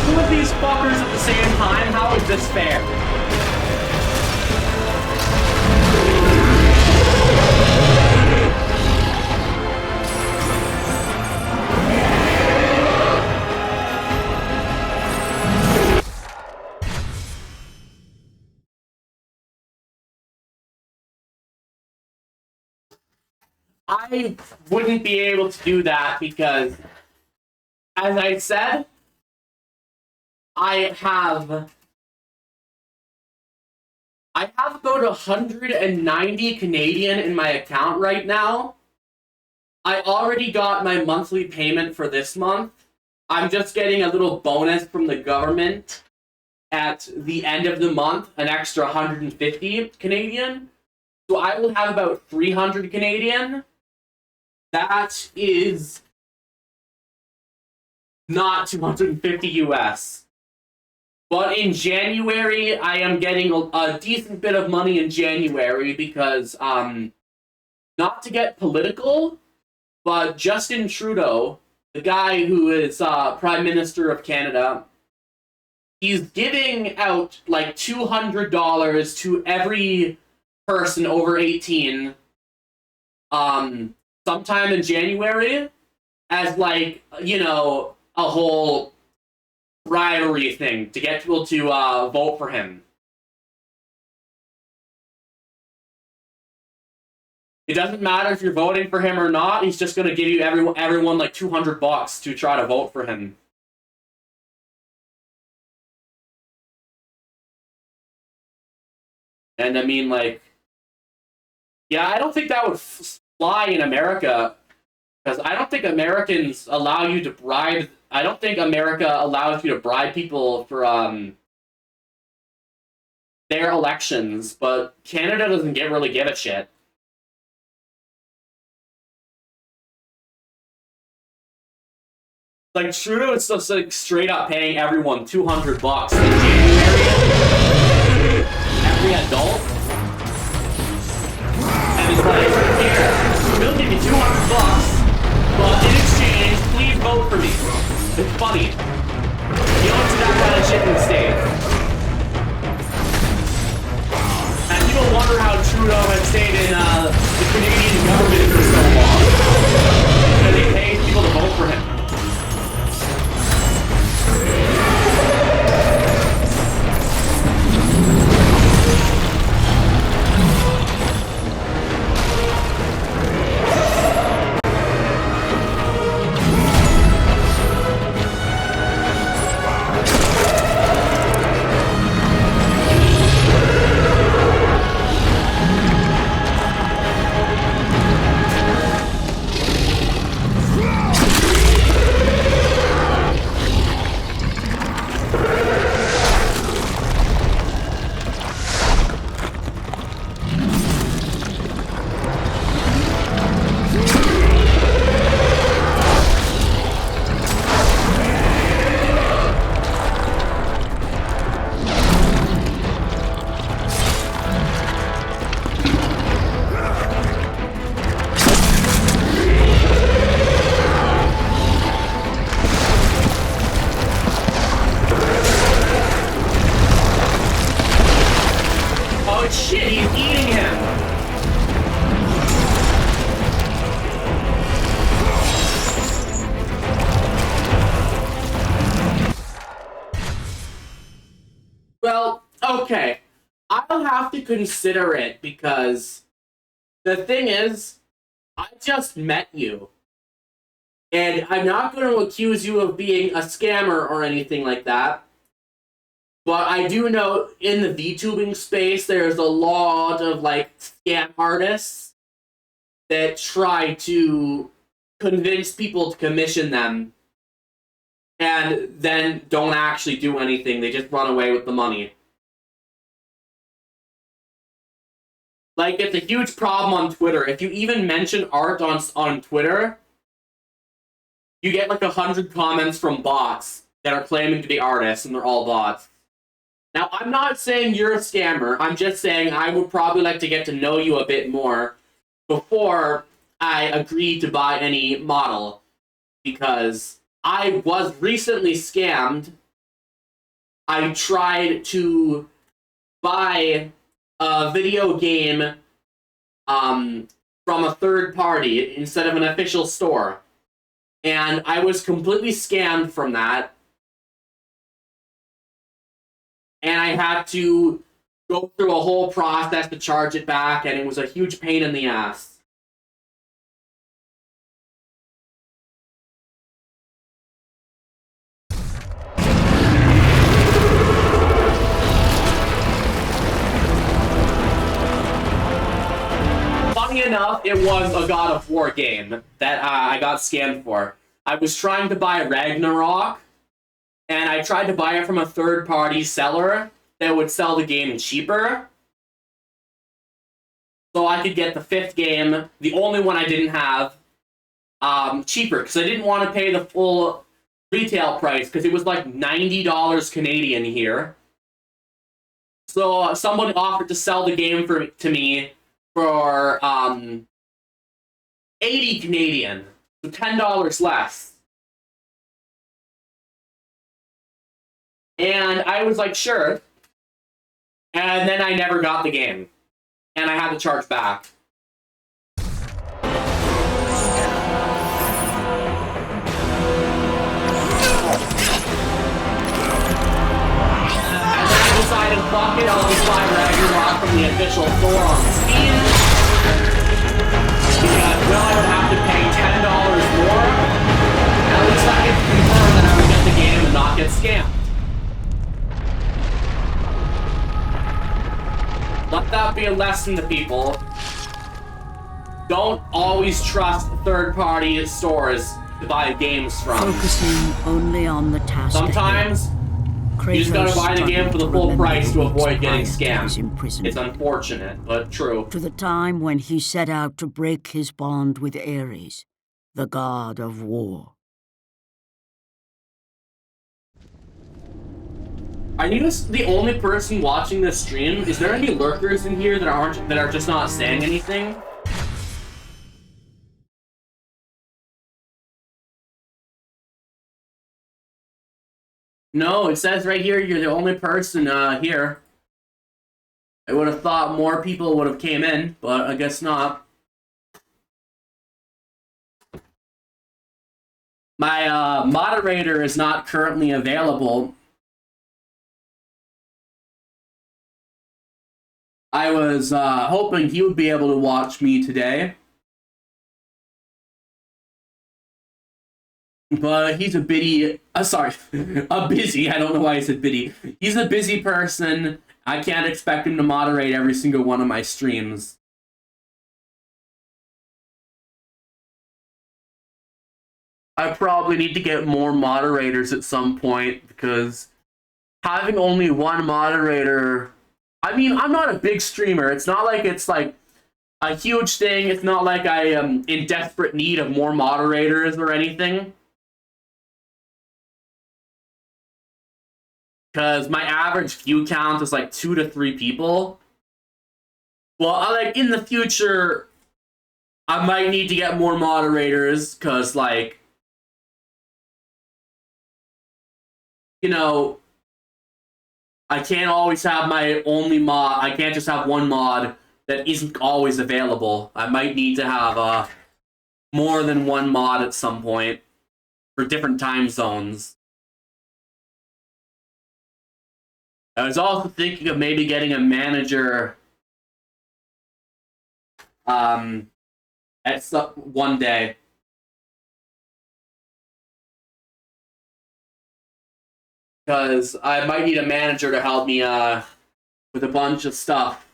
Two of these fuckers at the same time? How is this fair? I wouldn't be able to do that because, as I said, I have about 190 Canadian in my account right now. I already got my monthly payment for this month. I'm just getting a little bonus from the government at the end of the month, an extra 150 Canadian. So I will have about 300 Canadian. That is not 250 US. But in January, I am getting a decent bit of money in January because, not to get political, but Justin Trudeau, the guy who is Prime Minister of Canada, he's giving out like $200 to every person over 18 sometime in January as like, you know, a whole rivalry thing to get people to vote for him. It doesn't matter if you're voting for him or not, he's just going to give you everyone like $200 to try to vote for him. And I mean, like, yeah, I don't think that would fly in America, because I don't think Americans allow you to bribe. I don't think America allows you to bribe people for their elections, but Canada doesn't really give a shit. Like, Trudeau is just like straight up paying everyone $200 in January. Every adult. And it's like, here, we'll give you $200, but in exchange, please vote for me. It's funny. You don't see that kind of shit in the States. And people wonder how Trudeau had stayed in the Canadian government for so long. Because he pays people to vote for him. Shit, he's eating him! Well, okay. I'll have to consider it because the thing is, I just met you. And I'm not going to accuse you of being a scammer or anything like that. But I do know in the VTubing space, there's a lot of, like, scam artists that try to convince people to commission them and then don't actually do anything. They just run away with the money. Like, it's a huge problem on Twitter. If you even mention art on Twitter, you get, like, 100 comments from bots that are claiming to be artists, and they're all bots. Now, I'm not saying you're a scammer. I'm just saying I would probably like to get to know you a bit more before I agree to buy any model. Because I was recently scammed. I tried to buy a video game from a third party instead of an official store. And I was completely scammed from that. And I had to go through a whole process to charge it back, and it was a huge pain in the ass. Funny enough, it was a God of War game that I got scammed for. I was trying to buy Ragnarok, and I tried to buy it from a third-party seller that would sell the game cheaper. So I could get the 5th game, the only one I didn't have, cheaper. Because I didn't want to pay the full retail price, because it was like $90 Canadian here. So someone offered to sell the game to me for 80 Canadian, so $10 less. And I was like, sure. And then I never got the game. And I had to charge back. And then I decided, fuck it, I'll just buy Ragnarok from the official store on Steam. Because, well, I would have to pay $10 more. At least I could confirm that I would get the game and not get scammed. Let that be a lesson to people. Don't always trust third-party stores to buy games from. Focusing only on the task. Sometimes you just gotta buy the game for the full price to avoid getting scammed. It's unfortunate, but true. To the time when he set out to break his bond with Ares, the god of war. Are you the only person watching this stream? Is there any lurkers in here that are just not saying anything? No, it says right here you're the only person here. I would have thought more people would have came in, but I guess not. My moderator is not currently available. I was hoping he would be able to watch me today. But he's a busy, I don't know why I said bitty. He's a busy person. I can't expect him to moderate every single one of my streams. I probably need to get more moderators at some point, because having only one moderator... I mean, I'm not a big streamer. It's not like it's like a huge thing. It's not like I am in desperate need of more moderators or anything. Because my average view count is like 2 to 3 people. Well, like in the future, I might need to get more moderators, because like, you know, I can't always have my only mod. I can't just have one mod that isn't always available. I might need to have more than one mod at some point for different time zones. I was also thinking of maybe getting a manager at one day. Because I might need a manager to help me with a bunch of stuff.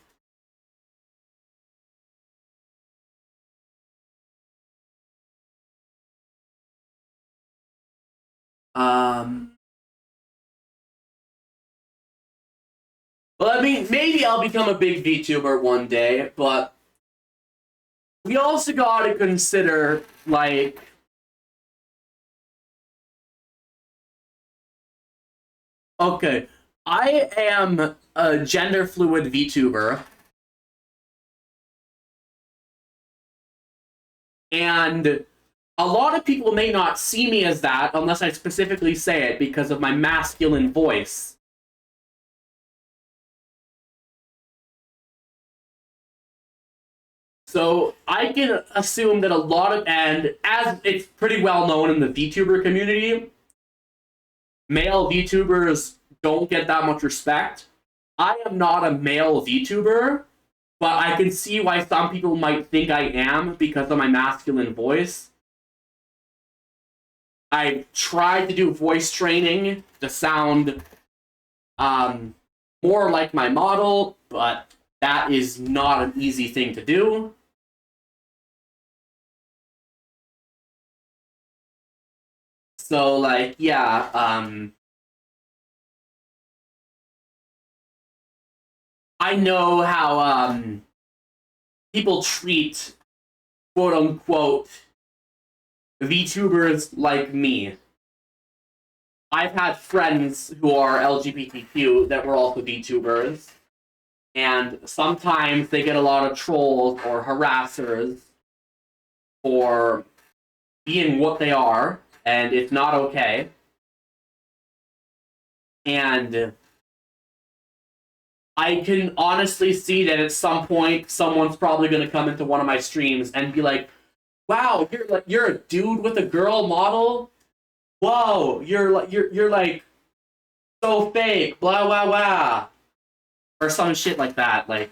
Well, I mean, maybe I'll become a big VTuber one day, but we also gotta consider, like, okay, I am a gender fluid VTuber, and a lot of people may not see me as that unless I specifically say it because of my masculine voice. So I can assume that a lot of, and as it's pretty well known in the VTuber community, male VTubers don't get that much respect. I am not a male VTuber, but I can see why some people might think I am because of my masculine voice. I tried to do voice training to sound more like my model, but that is not an easy thing to do. So, like, yeah, I know how people treat quote-unquote VTubers like me. I've had friends who are LGBTQ that were also VTubers, and sometimes they get a lot of trolls or harassers for being what they are, and it's not okay. And I can honestly see that at some point someone's probably going to come into one of my streams and be like, "Wow, you're a dude with a girl model? Whoa, you're like so fake, blah blah blah," or some shit like that. Like,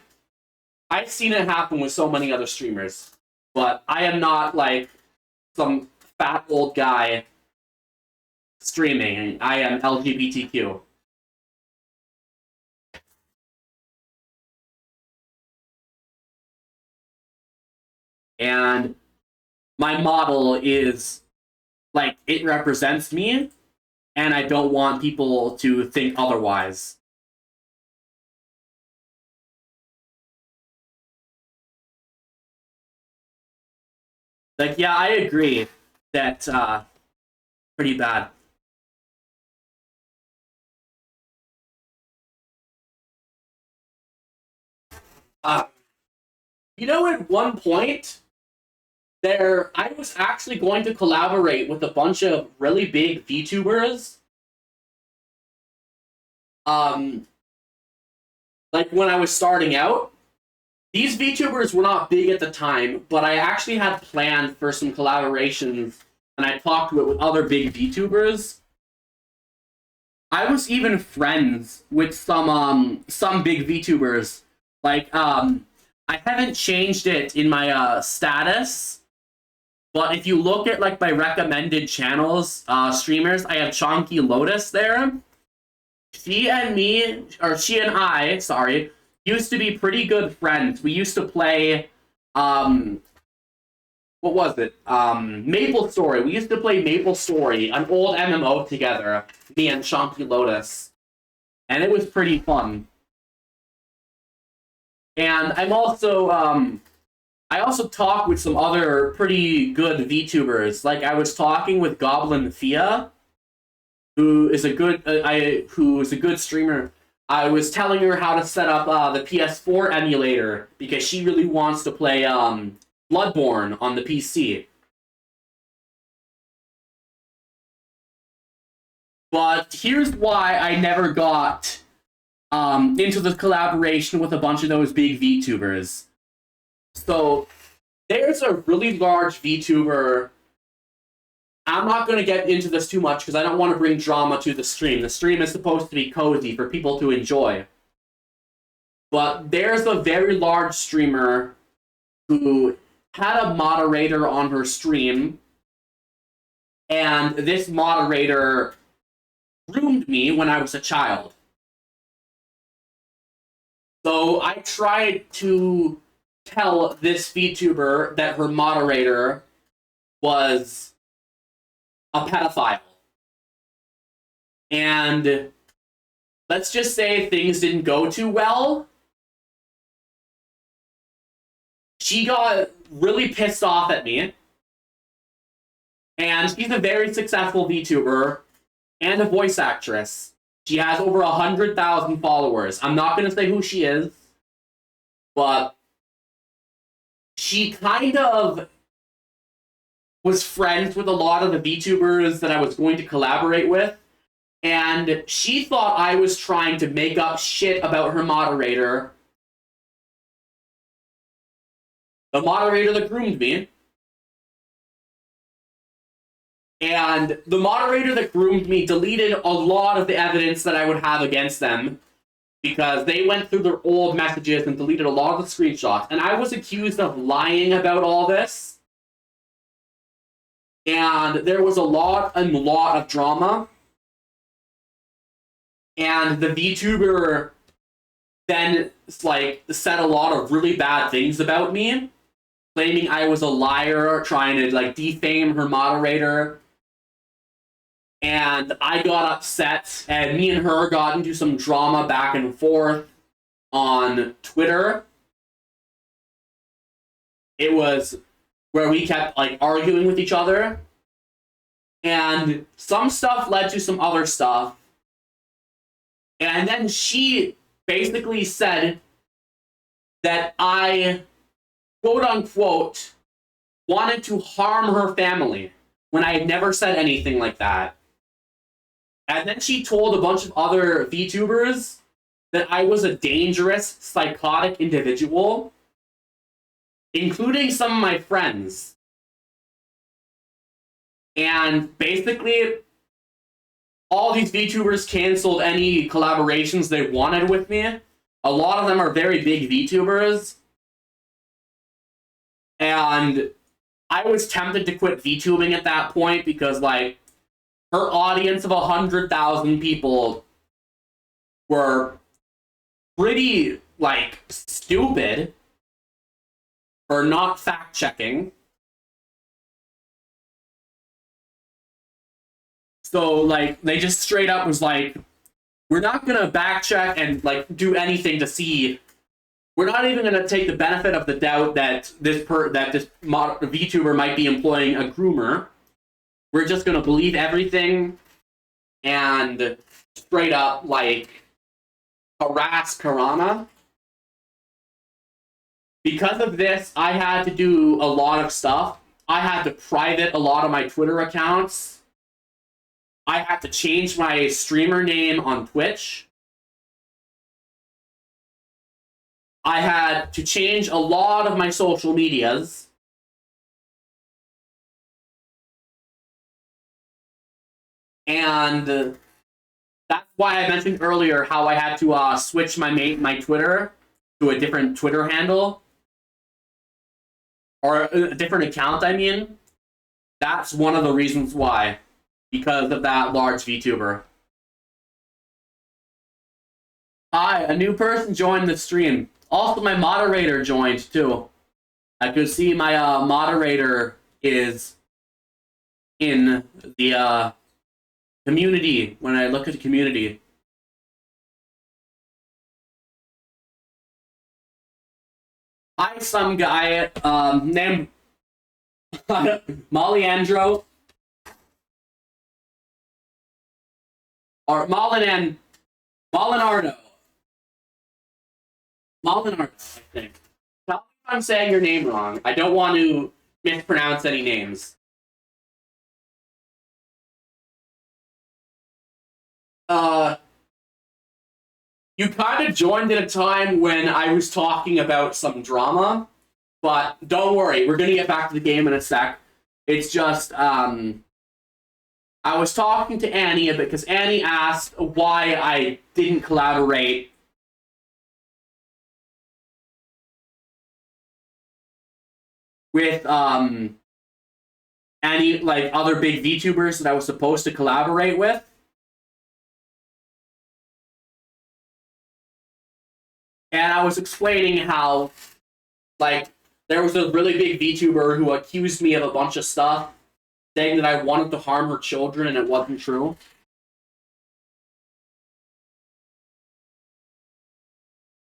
I've seen it happen with so many other streamers, but I am not like some fat old guy streaming. I am LGBTQ. And my model is, like, it represents me, and I don't want people to think otherwise. Like, yeah, I agree that, pretty bad. You know, at one point, I was actually going to collaborate with a bunch of really big VTubers like when I was starting out, these VTubers were not big at the time, but I actually had planned for some collaborations, and I talked with other big VTubers. I was even friends with some big VTubers. Like, I haven't changed it in my status, but if you look at like my recommended channels, streamers, I have Chonky Lotus there. She and I, sorry, used to be pretty good friends. We used to play, what was it? Maple Story. We used to play Maple Story, an old MMO together, me and Chonky Lotus. And it was pretty fun. And I'm also, I also talk with some other pretty good VTubers. Like, I was talking with Goblin Thea, who is a good streamer. I was telling her how to set up the PS4 emulator because she really wants to play Bloodborne on the PC. But here's why I never got into the collaboration with a bunch of those big VTubers. So there's a really large VTuber. I'm not going to get into this too much because I don't want to bring drama to the stream. The stream is supposed to be cozy for people to enjoy. But there's a very large streamer who had a moderator on her stream, and this moderator groomed me when I was a child. So I tried to tell this VTuber that her moderator was a pedophile. And let's just say things didn't go too well. She got really pissed off at me. And she's a very successful VTuber and a voice actress. She has over 100,000 followers. I'm not going to say who she is, but she kind of was friends with a lot of the VTubers that I was going to collaborate with, and she thought I was trying to make up shit about her moderator. The moderator that groomed me. And the moderator that groomed me deleted a lot of the evidence that I would have against them because they went through their old messages and deleted a lot of the screenshots. And I was accused of lying about all this. And there was a lot of drama. And the VTuber then like said a lot of really bad things about me, claiming I was a liar, trying to like defame her moderator. And I got upset, and me and her got into some drama back and forth on Twitter. It was where we kept like arguing with each other. And some stuff led to some other stuff. And then she basically said that I, quote unquote, wanted to harm her family when I had never said anything like that. And then she told a bunch of other VTubers that I was a dangerous, psychotic individual, including some of my friends. And basically, all these VTubers canceled any collaborations they wanted with me. A lot of them are very big VTubers. And I was tempted to quit VTubing at that point because, like, her audience of 100,000 people were pretty, like, stupid for not fact-checking. So, like, they just straight up was like, we're not gonna back-check and, like, do anything to see. We're not even gonna take the benefit of the doubt that this VTuber might be employing a groomer. We're just gonna believe everything and straight up, like, harass Karana. Because of this, I had to do a lot of stuff. I had to private a lot of my Twitter accounts. I had to change my streamer name on Twitch. I had to change a lot of my social medias. And that's why I mentioned earlier how I had to switch my Twitter to a different Twitter handle. Or a different account, I mean. That's one of the reasons why. Because of that large VTuber. Hi, a new person joined the stream. Also, my moderator joined, too. I could see my moderator is in the community when I look at the community. Hi, some guy named Mollyandro. Or Molinardo. Molinardo, I think. Tell me if I'm saying your name wrong. I don't want to mispronounce any names. You kind of joined at a time when I was talking about some drama, but don't worry, we're gonna get back to the game in a sec. It's just, I was talking to Annie a bit because Annie asked why I didn't collaborate with any like other big VTubers that I was supposed to collaborate with. And I was explaining how, like, there was a really big VTuber who accused me of a bunch of stuff, saying that I wanted to harm her children, and it wasn't true.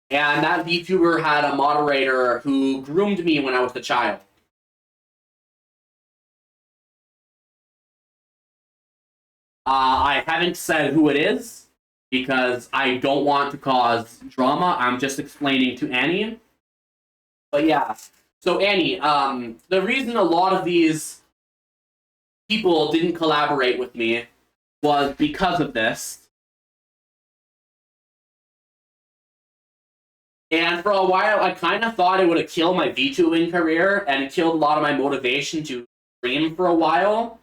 And that VTuber had a moderator who groomed me when I was a child. I haven't said who it is, because I don't want to cause drama. I'm just explaining to Annie. But yeah, so Annie, the reason a lot of these people didn't collaborate with me was because of this. And for a while, I kind of thought it would have killed my VTubing career, and it killed a lot of my motivation to stream for a while.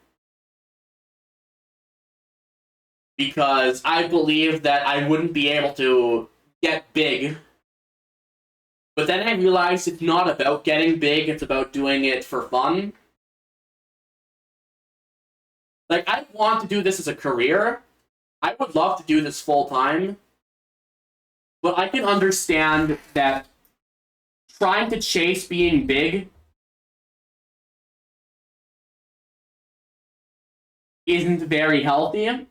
Because I believed that I wouldn't be able to get big. But then I realized it's not about getting big, it's about doing it for fun. Like, I want to do this as a career. I would love to do this full time. But I can understand that trying to chase being big isn't very healthy.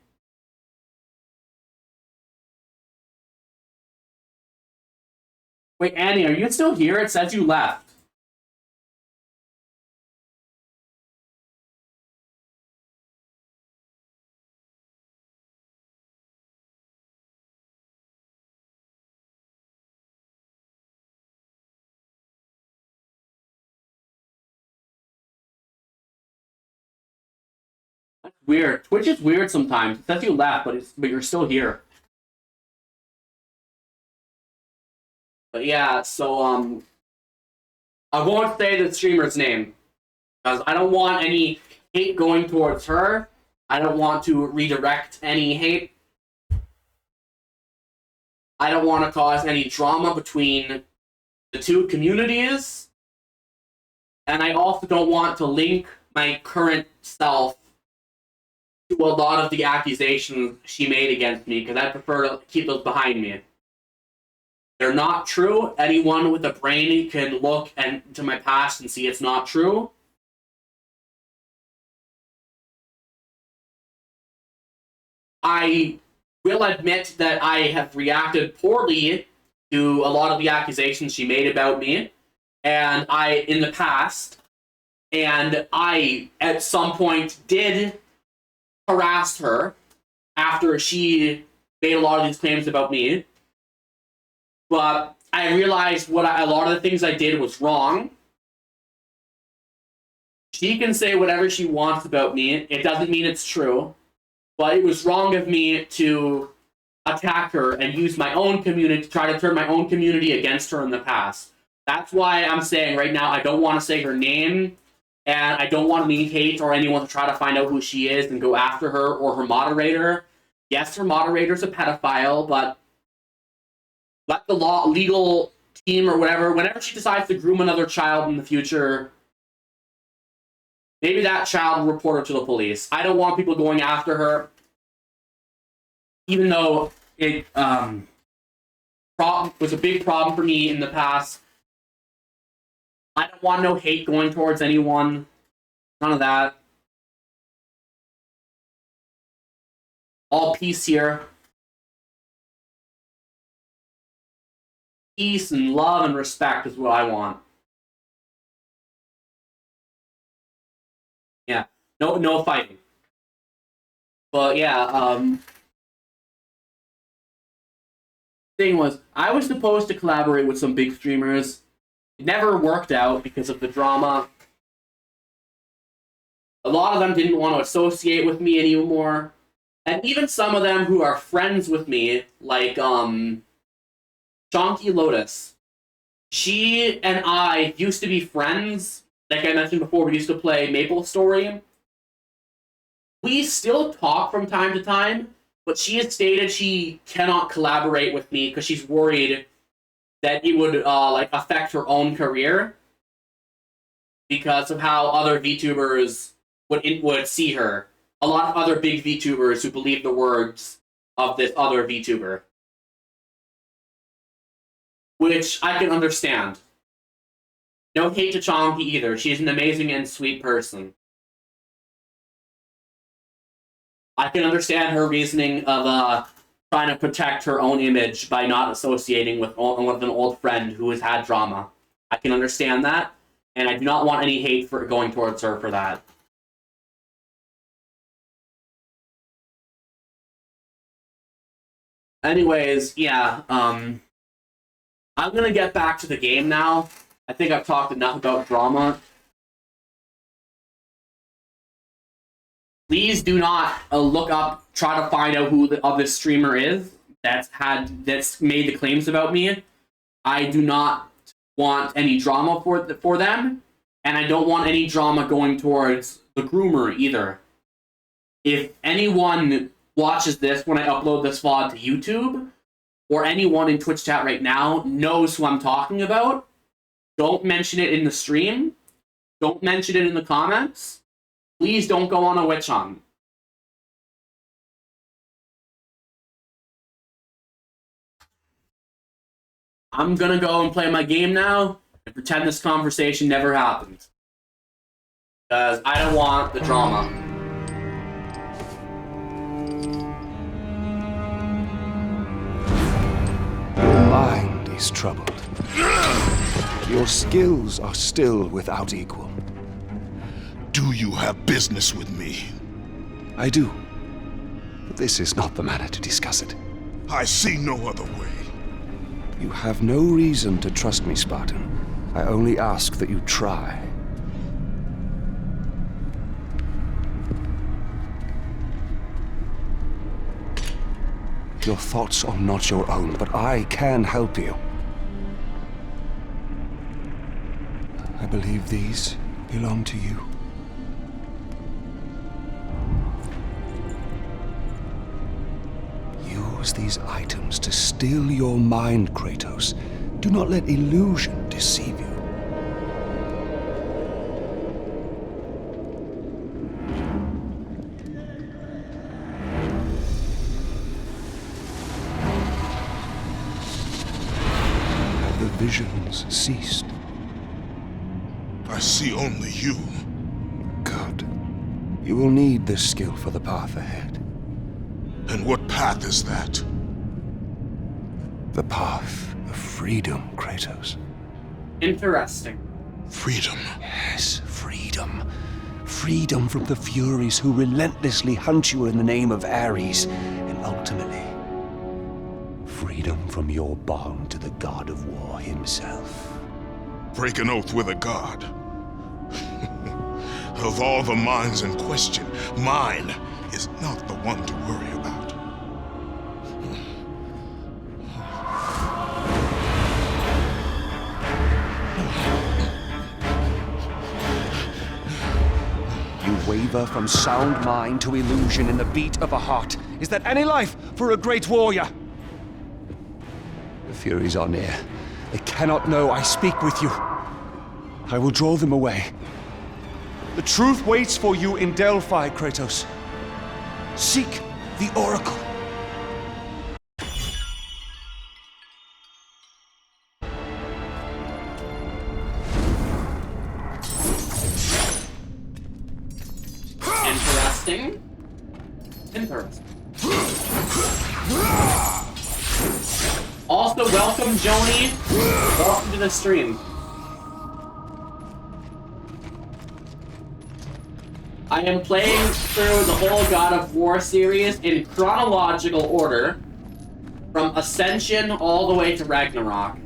Wait, Annie, are you still here? It says you left. That's weird. Twitch is weird sometimes. It says you left, but you're still here. But yeah, so I won't say the streamer's name because I don't want any hate going towards her. I don't want to redirect any hate. I don't want to cause any drama between the two communities. And I also don't want to link my current self to a lot of the accusations she made against me because I prefer to keep those behind me. They're not true. Anyone with a brain can look into my past and see it's not true. I will admit that I have reacted poorly to a lot of the accusations she made about me, and in the past, and I at some point did harass her after she made a lot of these claims about me. But I realized a lot of the things I did was wrong. She can say whatever she wants about me. It doesn't mean it's true. But it was wrong of me to attack her and use my own community to try to turn my own community against her in the past. That's why I'm saying right now I don't want to say her name, and I don't want any hate or anyone to try to find out who she is and go after her or her moderator. Yes, her moderator's a pedophile, but let the legal team or whatever, whenever she decides to groom another child in the future, maybe that child will report her to the police. I don't want people going after her, even though it was a big problem for me in the past. I don't want no hate going towards anyone. None of that. All peace here. Peace and love and respect is what I want. Yeah. No fighting. But yeah, thing was, I was supposed to collaborate with some big streamers. It never worked out because of the drama. A lot of them didn't want to associate with me anymore. And even some of them who are friends with me, like Chonky Lotus. She and I used to be friends. Like I mentioned before, we used to play Maple Story. We still talk from time to time, but she has stated she cannot collaborate with me because she's worried that it would affect her own career because of how other VTubers would see her. A lot of other big VTubers who believe the words of this other VTuber. Which I can understand. No hate to Chonky either. She's an amazing and sweet person. I can understand her reasoning of trying to protect her own image by not associating with an old friend who has had drama. I can understand that, and I do not want any hate for going towards her for that. Anyways, yeah, I'm gonna get back to the game now. I think I've talked enough about drama. Please do not try to find out who this streamer is that's made the claims about me. I do not want any drama for them, and I don't want any drama going towards the groomer either. If anyone watches this when I upload this VOD to YouTube, or anyone in Twitch chat right now knows who I'm talking about, don't mention it in the stream. Don't mention it in the comments. Please don't go on a witch hunt. I'm gonna go and play my game now and pretend this conversation never happened. Because I don't want the drama. Your mind is troubled. Your skills are still without equal. Do you have business with me? I do. But this is not the manner to discuss it. I see no other way. You have no reason to trust me, Spartan. I only ask that you try. Your thoughts are not your own, but I can help you. I believe these belong to you. Use these items to still your mind, Kratos. Do not let illusion deceive you. Have the visions ceased? I see only you. Good. You will need this skill for the path ahead. And what path is that? The path of freedom, Kratos. Interesting. Freedom. Yes, freedom. Freedom from the Furies who relentlessly hunt you in the name of Ares, and ultimately, freedom from your bond to the god of war himself. Break an oath with a god. Of all the minds in question, mine is not the one to worry about. waver from sound mind to illusion in the beat of a heart. Is that any life for a great warrior? The Furies are near. They cannot know I speak with you. I will draw them away. The truth waits for you in Delphi, Kratos. Seek the Oracle. Interesting. Interesting. Also, welcome, Joni. Welcome to the stream. I am playing through the whole God of War series in chronological order, from Ascension all the way to Ragnarok.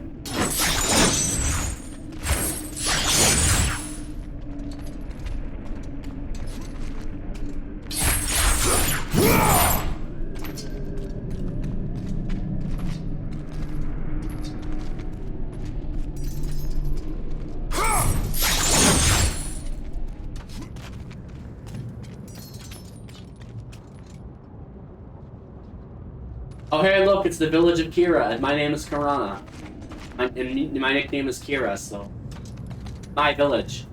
Oh, hey, look, it's the village of Kira, and my name is Karana. My nickname is Kira, so... My village.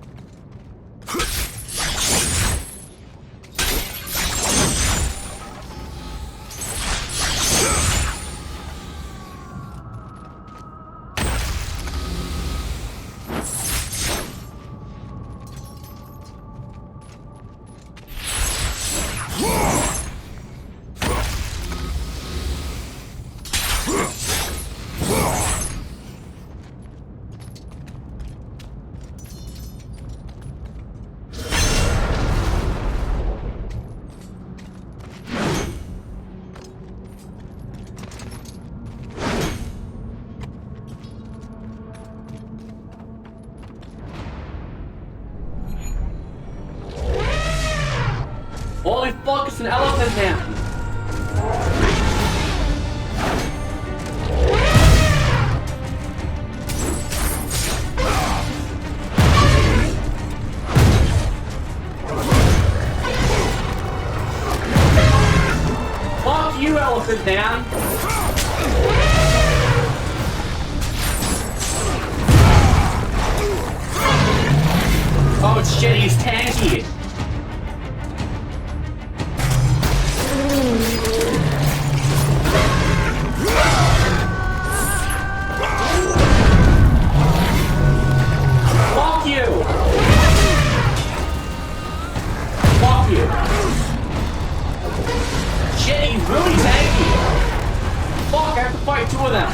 Holy fuck, it's an elephant man! Fuck you, elephant man! Oh shit, he's tanky! Fuck you! Fuck you! Shit, he's really tanky! Fuck, I have to fight two of them!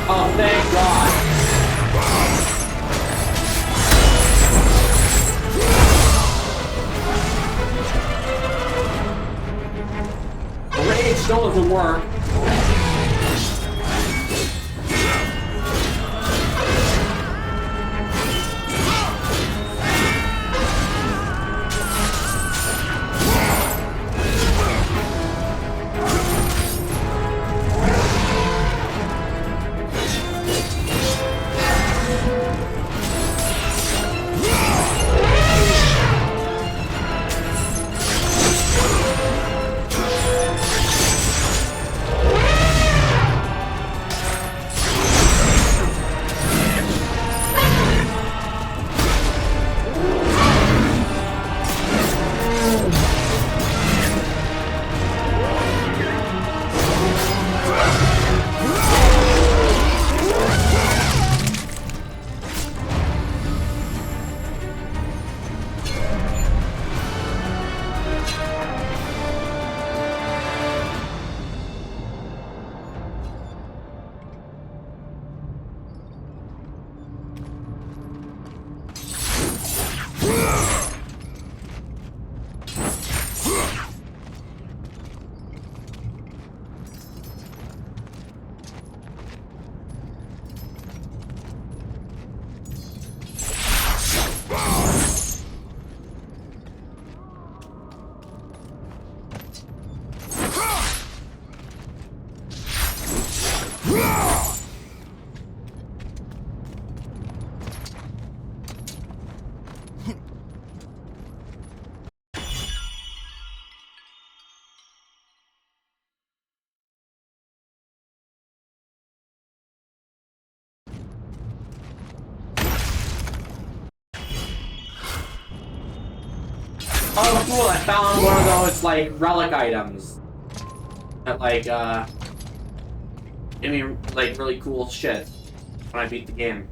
Oh, thank God. Rage still doesn't work. Oh, cool, I found one of those, like, relic items. That, like, give me, like, really cool shit when I beat the game.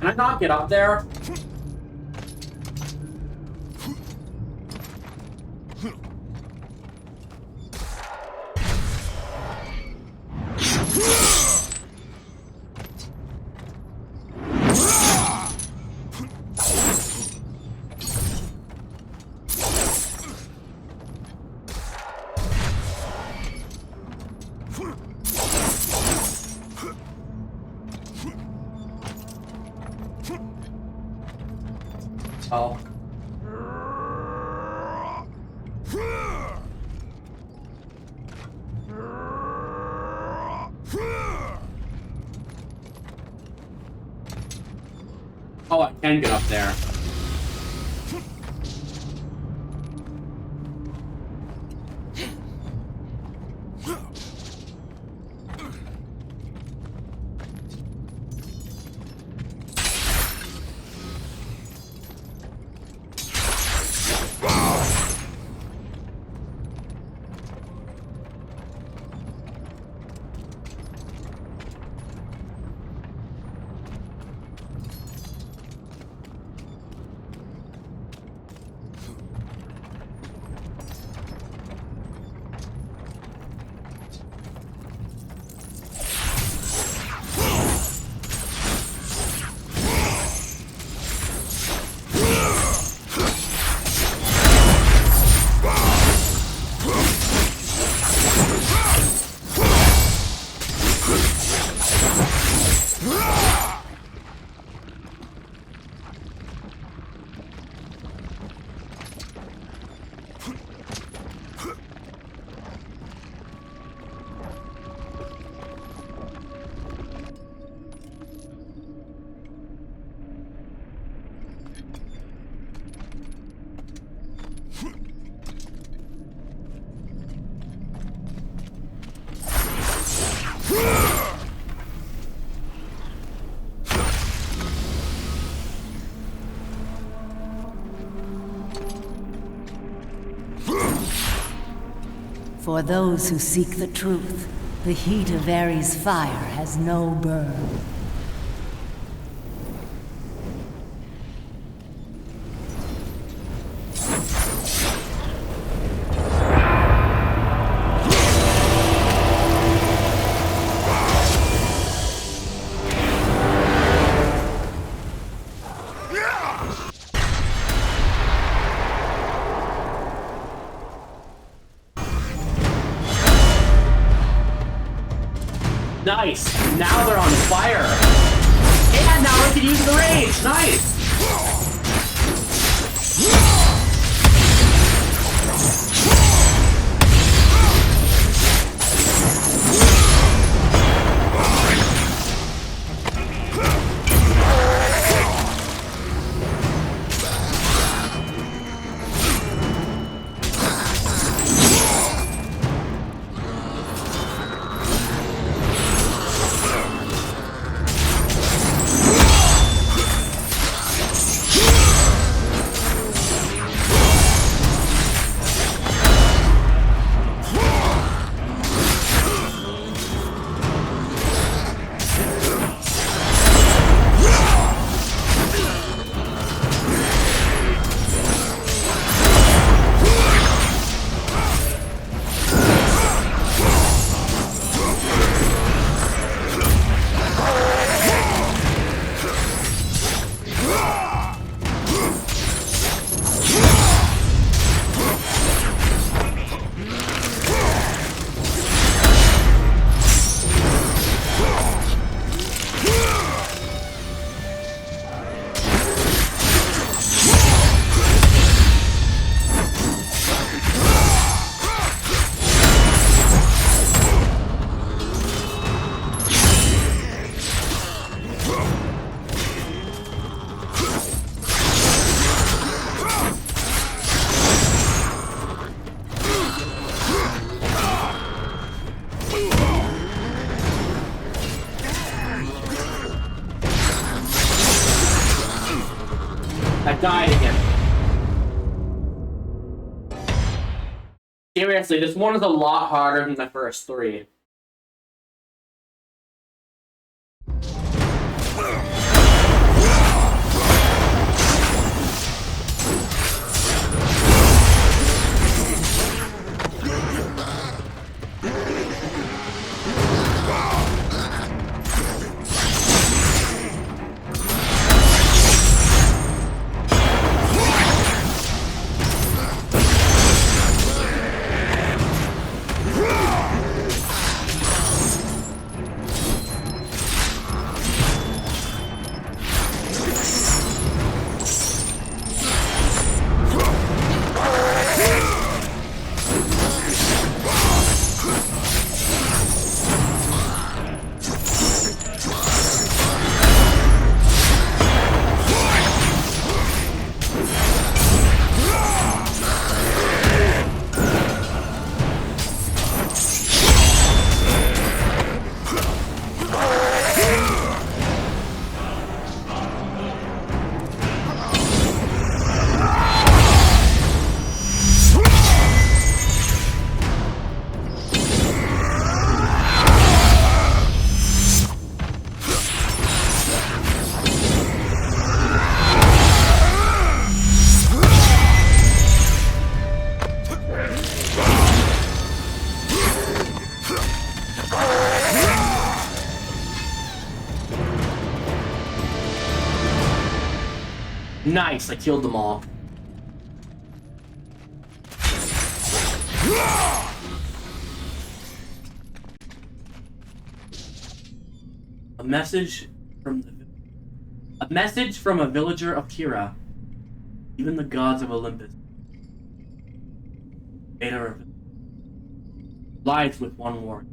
Can I not get up there? Oh. Oh, I can get up there. For those who seek the truth, the heat of Ares' fire has no burn. Nice! Now they're on fire! And now I can use the rage! Nice! I died again. Seriously, this one is a lot harder than the first three. Nice, I killed them all. A message from a villager of Kira. Even the gods of Olympus. Beta lies with one warrior.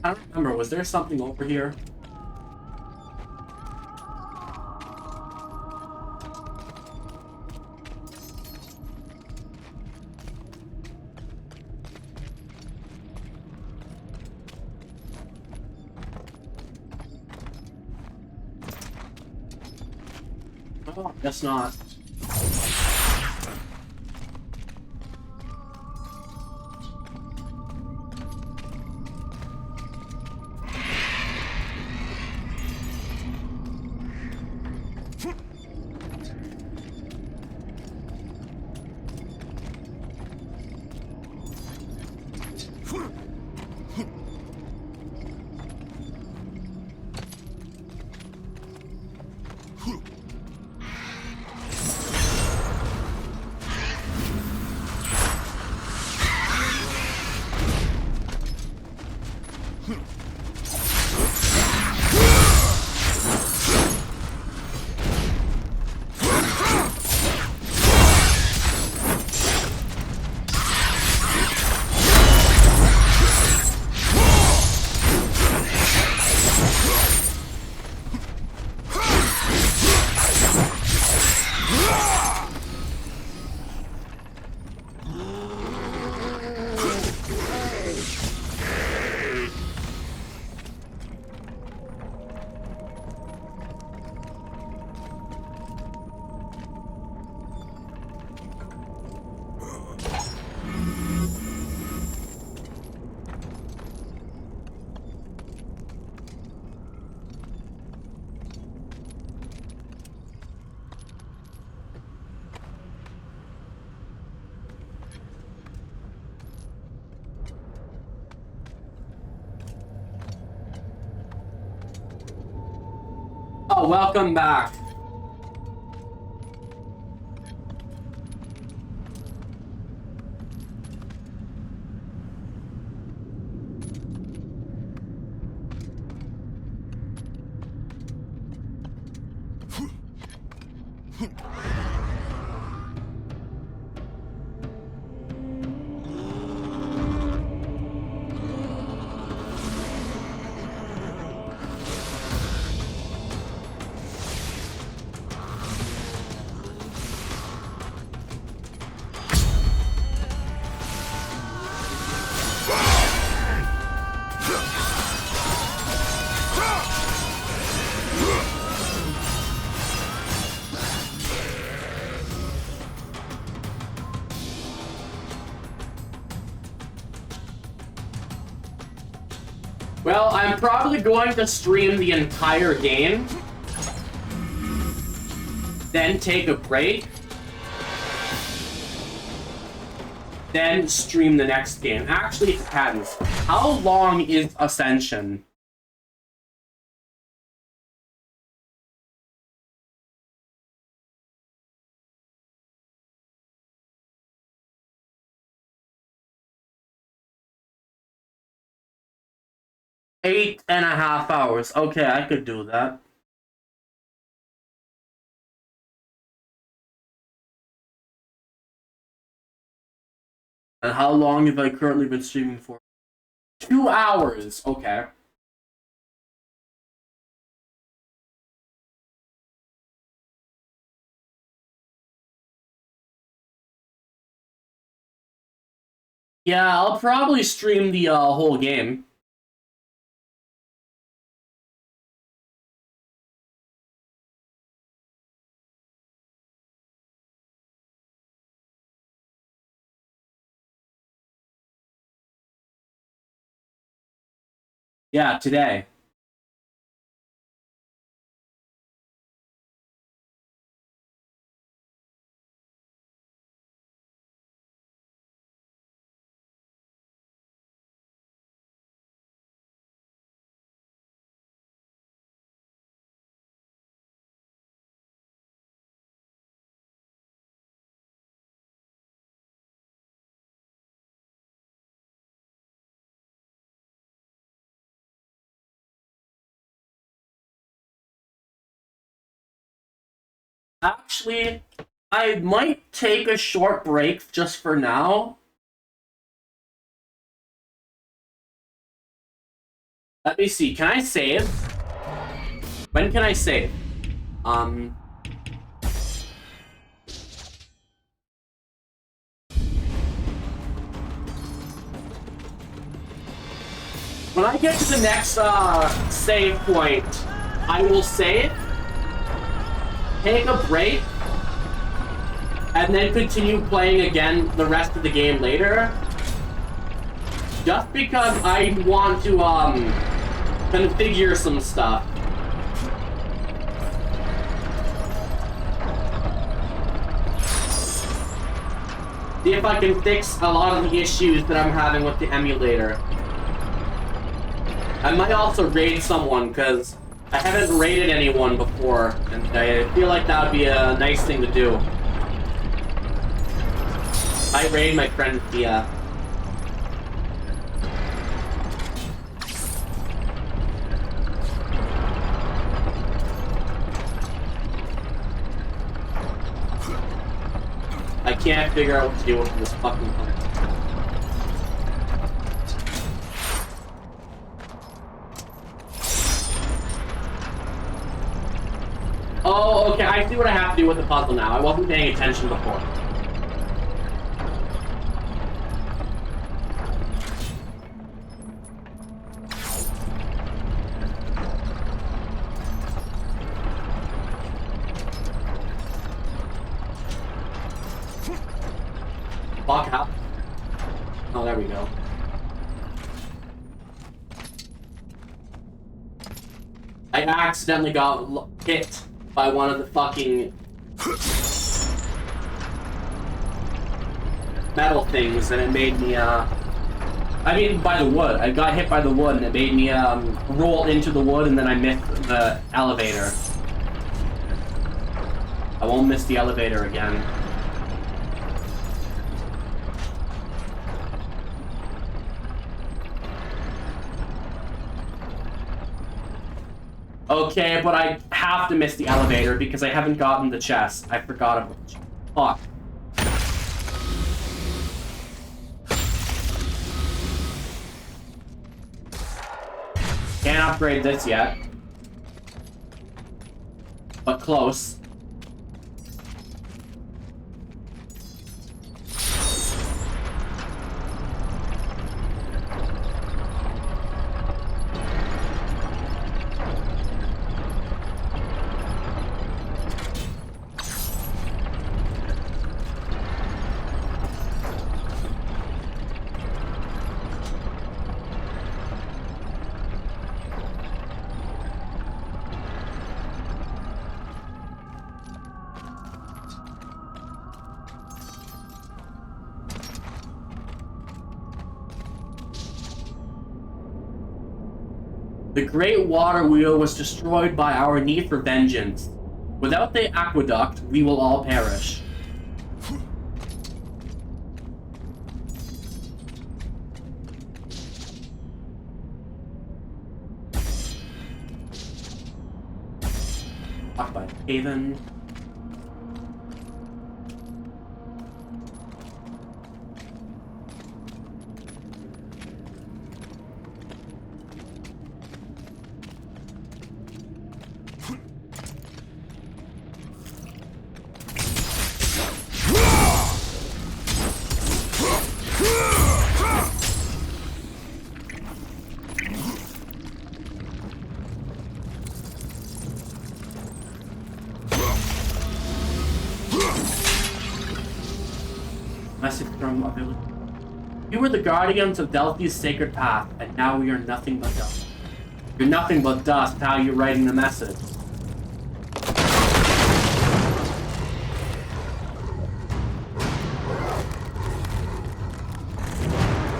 I don't remember, was there something over here? Oh, guess not. Oh, welcome back. Well, I'm probably going to stream the entire game, then take a break, then stream the next game. Actually, it depends. How long is Ascension? Eight and a half hours. Okay, I could do that. And how long have I currently been streaming for? 2 hours. Okay. Yeah, I'll probably stream the whole game. Yeah, today. Actually, I might take a short break just for now. Let me see. Can I save? When can I save? When I get to the next save point, I will save, take a break, and then continue playing again the rest of the game later. Just because I want to configure some stuff. See if I can fix a lot of the issues that I'm having with the emulator. I might also raid someone, because I haven't raided anyone before, and I feel like that would be a nice thing to do. I raid my friend Thea. I can't figure out what to do with this fucking pump. Oh, okay, I see what I have to do with the puzzle now. I wasn't paying attention before. Fuck up. Oh, there we go. I accidentally got hit by one of the fucking metal things, and it made me, I mean, by the wood. I got hit by the wood, and it made me, roll into the wood, and then I missed the elevator. I won't miss the elevator again. Okay, but I have to miss the elevator because I haven't gotten the chest. I forgot about the chest. Fuck. Can't upgrade this yet. But close. The Great Water Wheel was destroyed by our need for vengeance. Without the aqueduct, we will all perish. Talk by Haven. Message from a village. You were the guardians of Delphi's sacred path, and now we are nothing but dust. You're nothing but dust. How are you writing the message?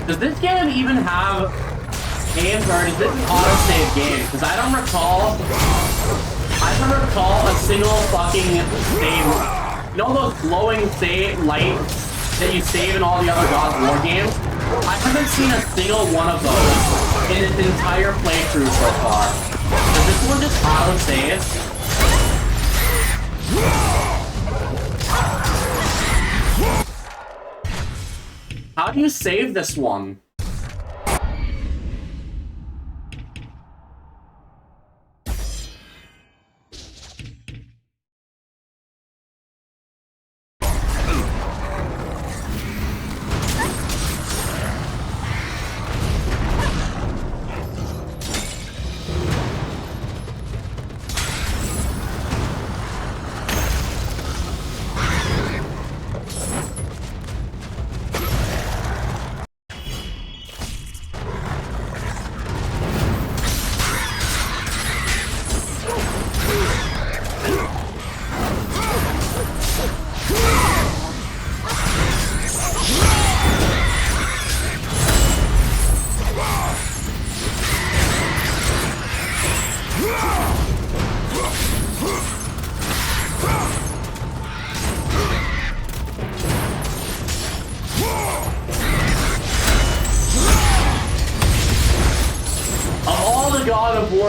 Does this game even have games, or is this an autosave game? Because I don't recall a single fucking save. You know those glowing save lights that you save in all the other God of War games? I haven't seen a single one of those in its entire playthrough so far. Does this one just auto-save? How do you save this one?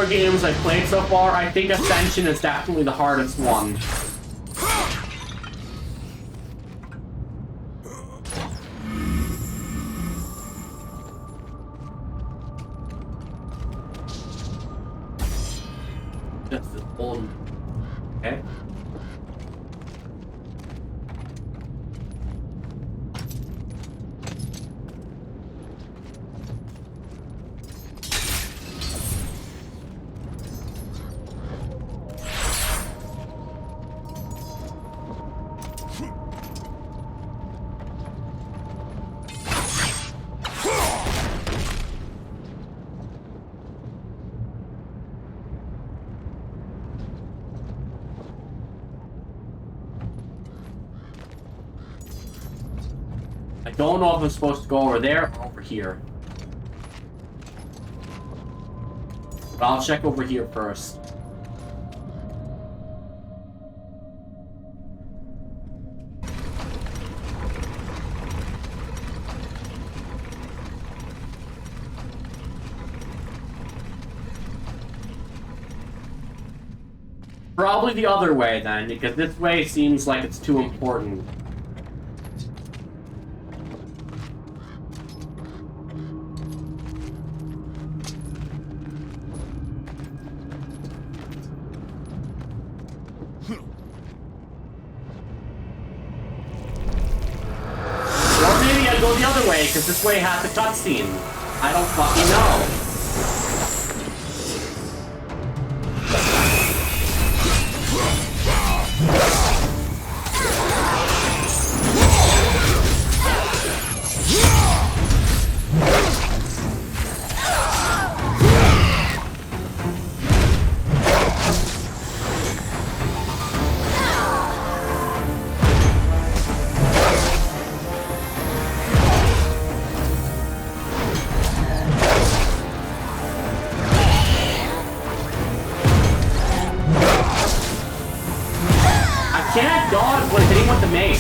Games I've played so far, I think Ascension is definitely the hardest one. Just this old. Okay. I don't know if I'm supposed to go over there or over here. But I'll check over here first. Probably the other way then, because this way seems like it's too important. Because this way has the cutscene. I don't fucking know.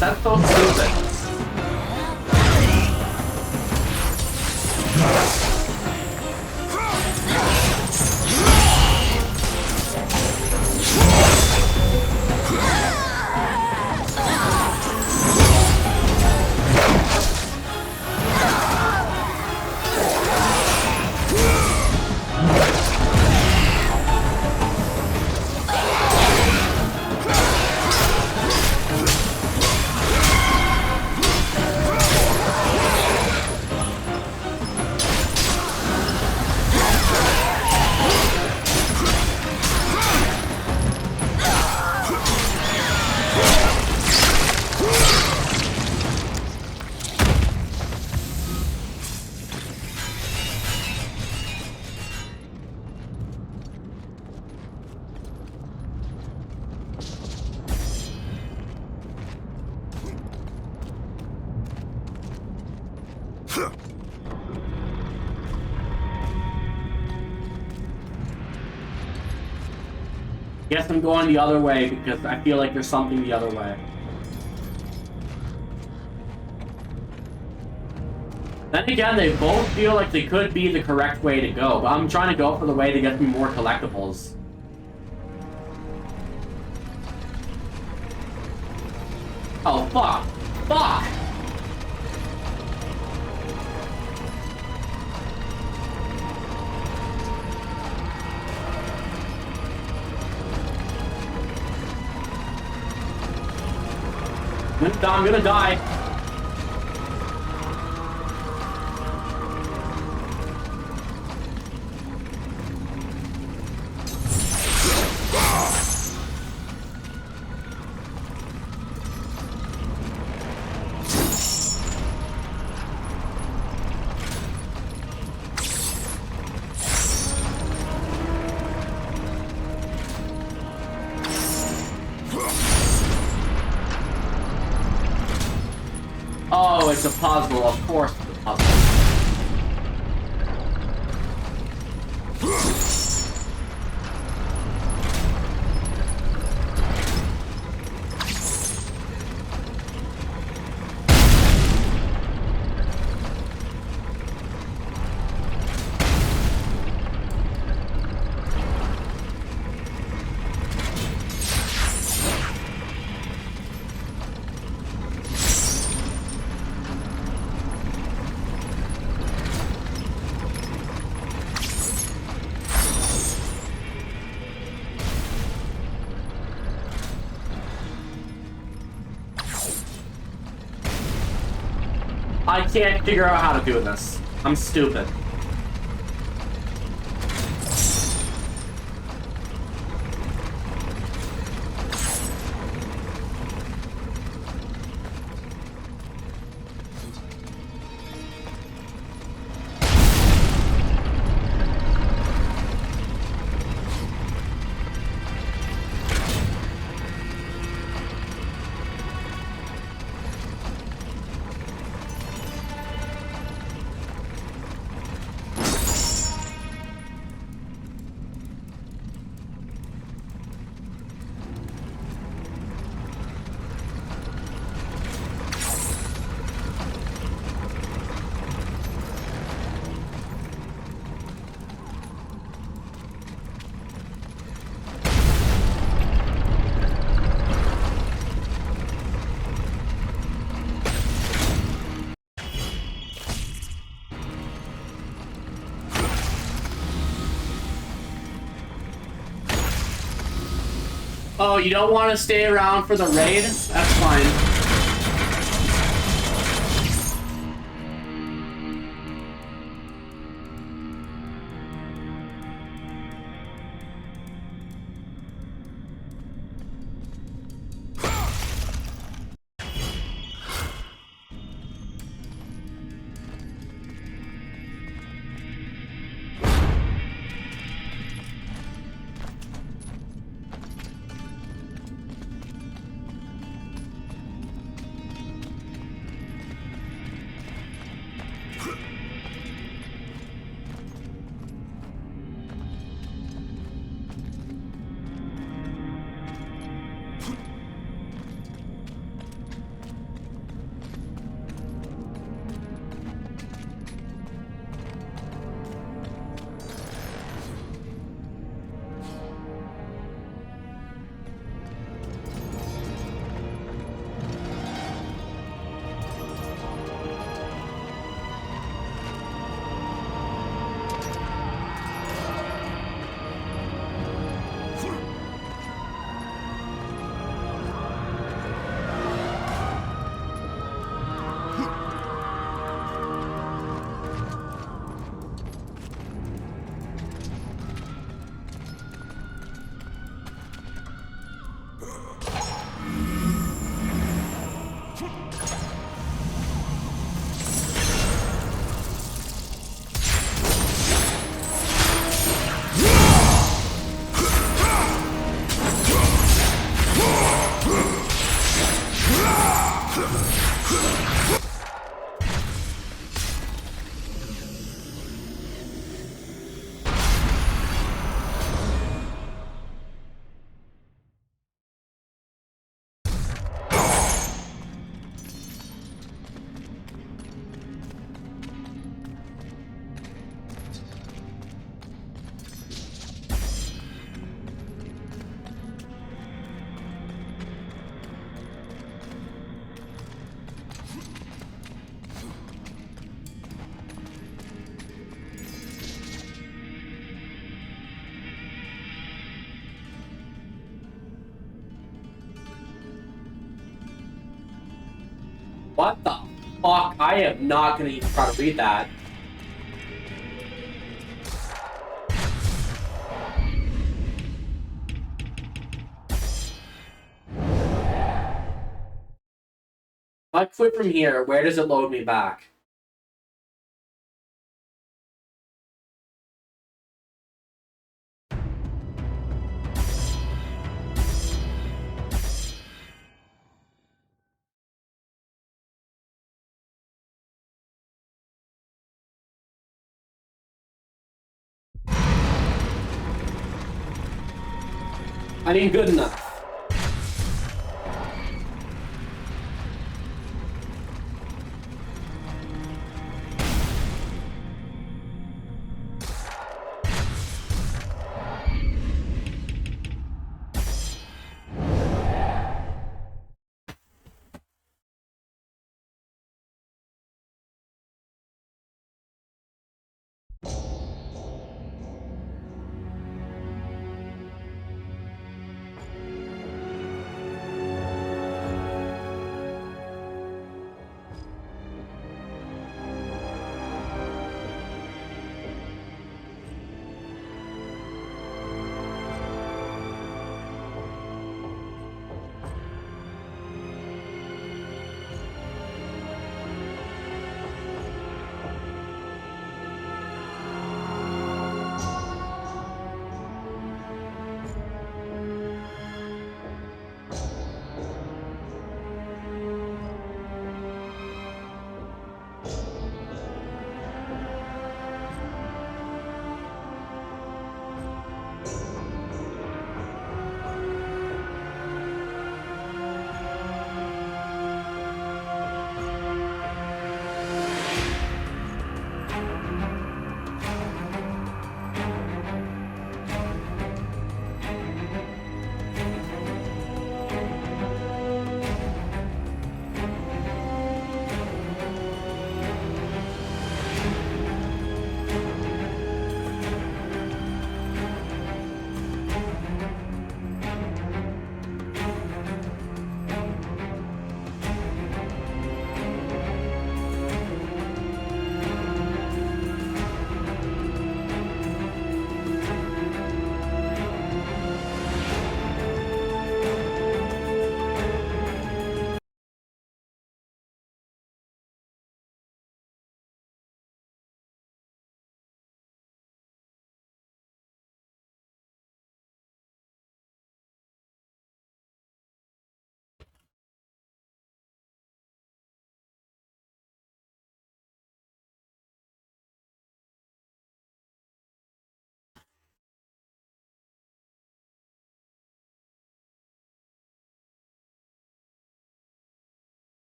That's so stupid. Guess I'm going the other way because I feel like there's something the other way. Then again, they both feel like they could be the correct way to go, but I'm trying to go for the way to get me more collectibles. Fuck! I'm gonna die. Oh, it's a puzzle. Of course it's a puzzle. I can't figure out how to do this. I'm stupid. Oh, you don't want to stay around for the raid? That's fine. What the fuck? I am not gonna even try to read that. If I quit from here, where does it load me back? I mean, good enough.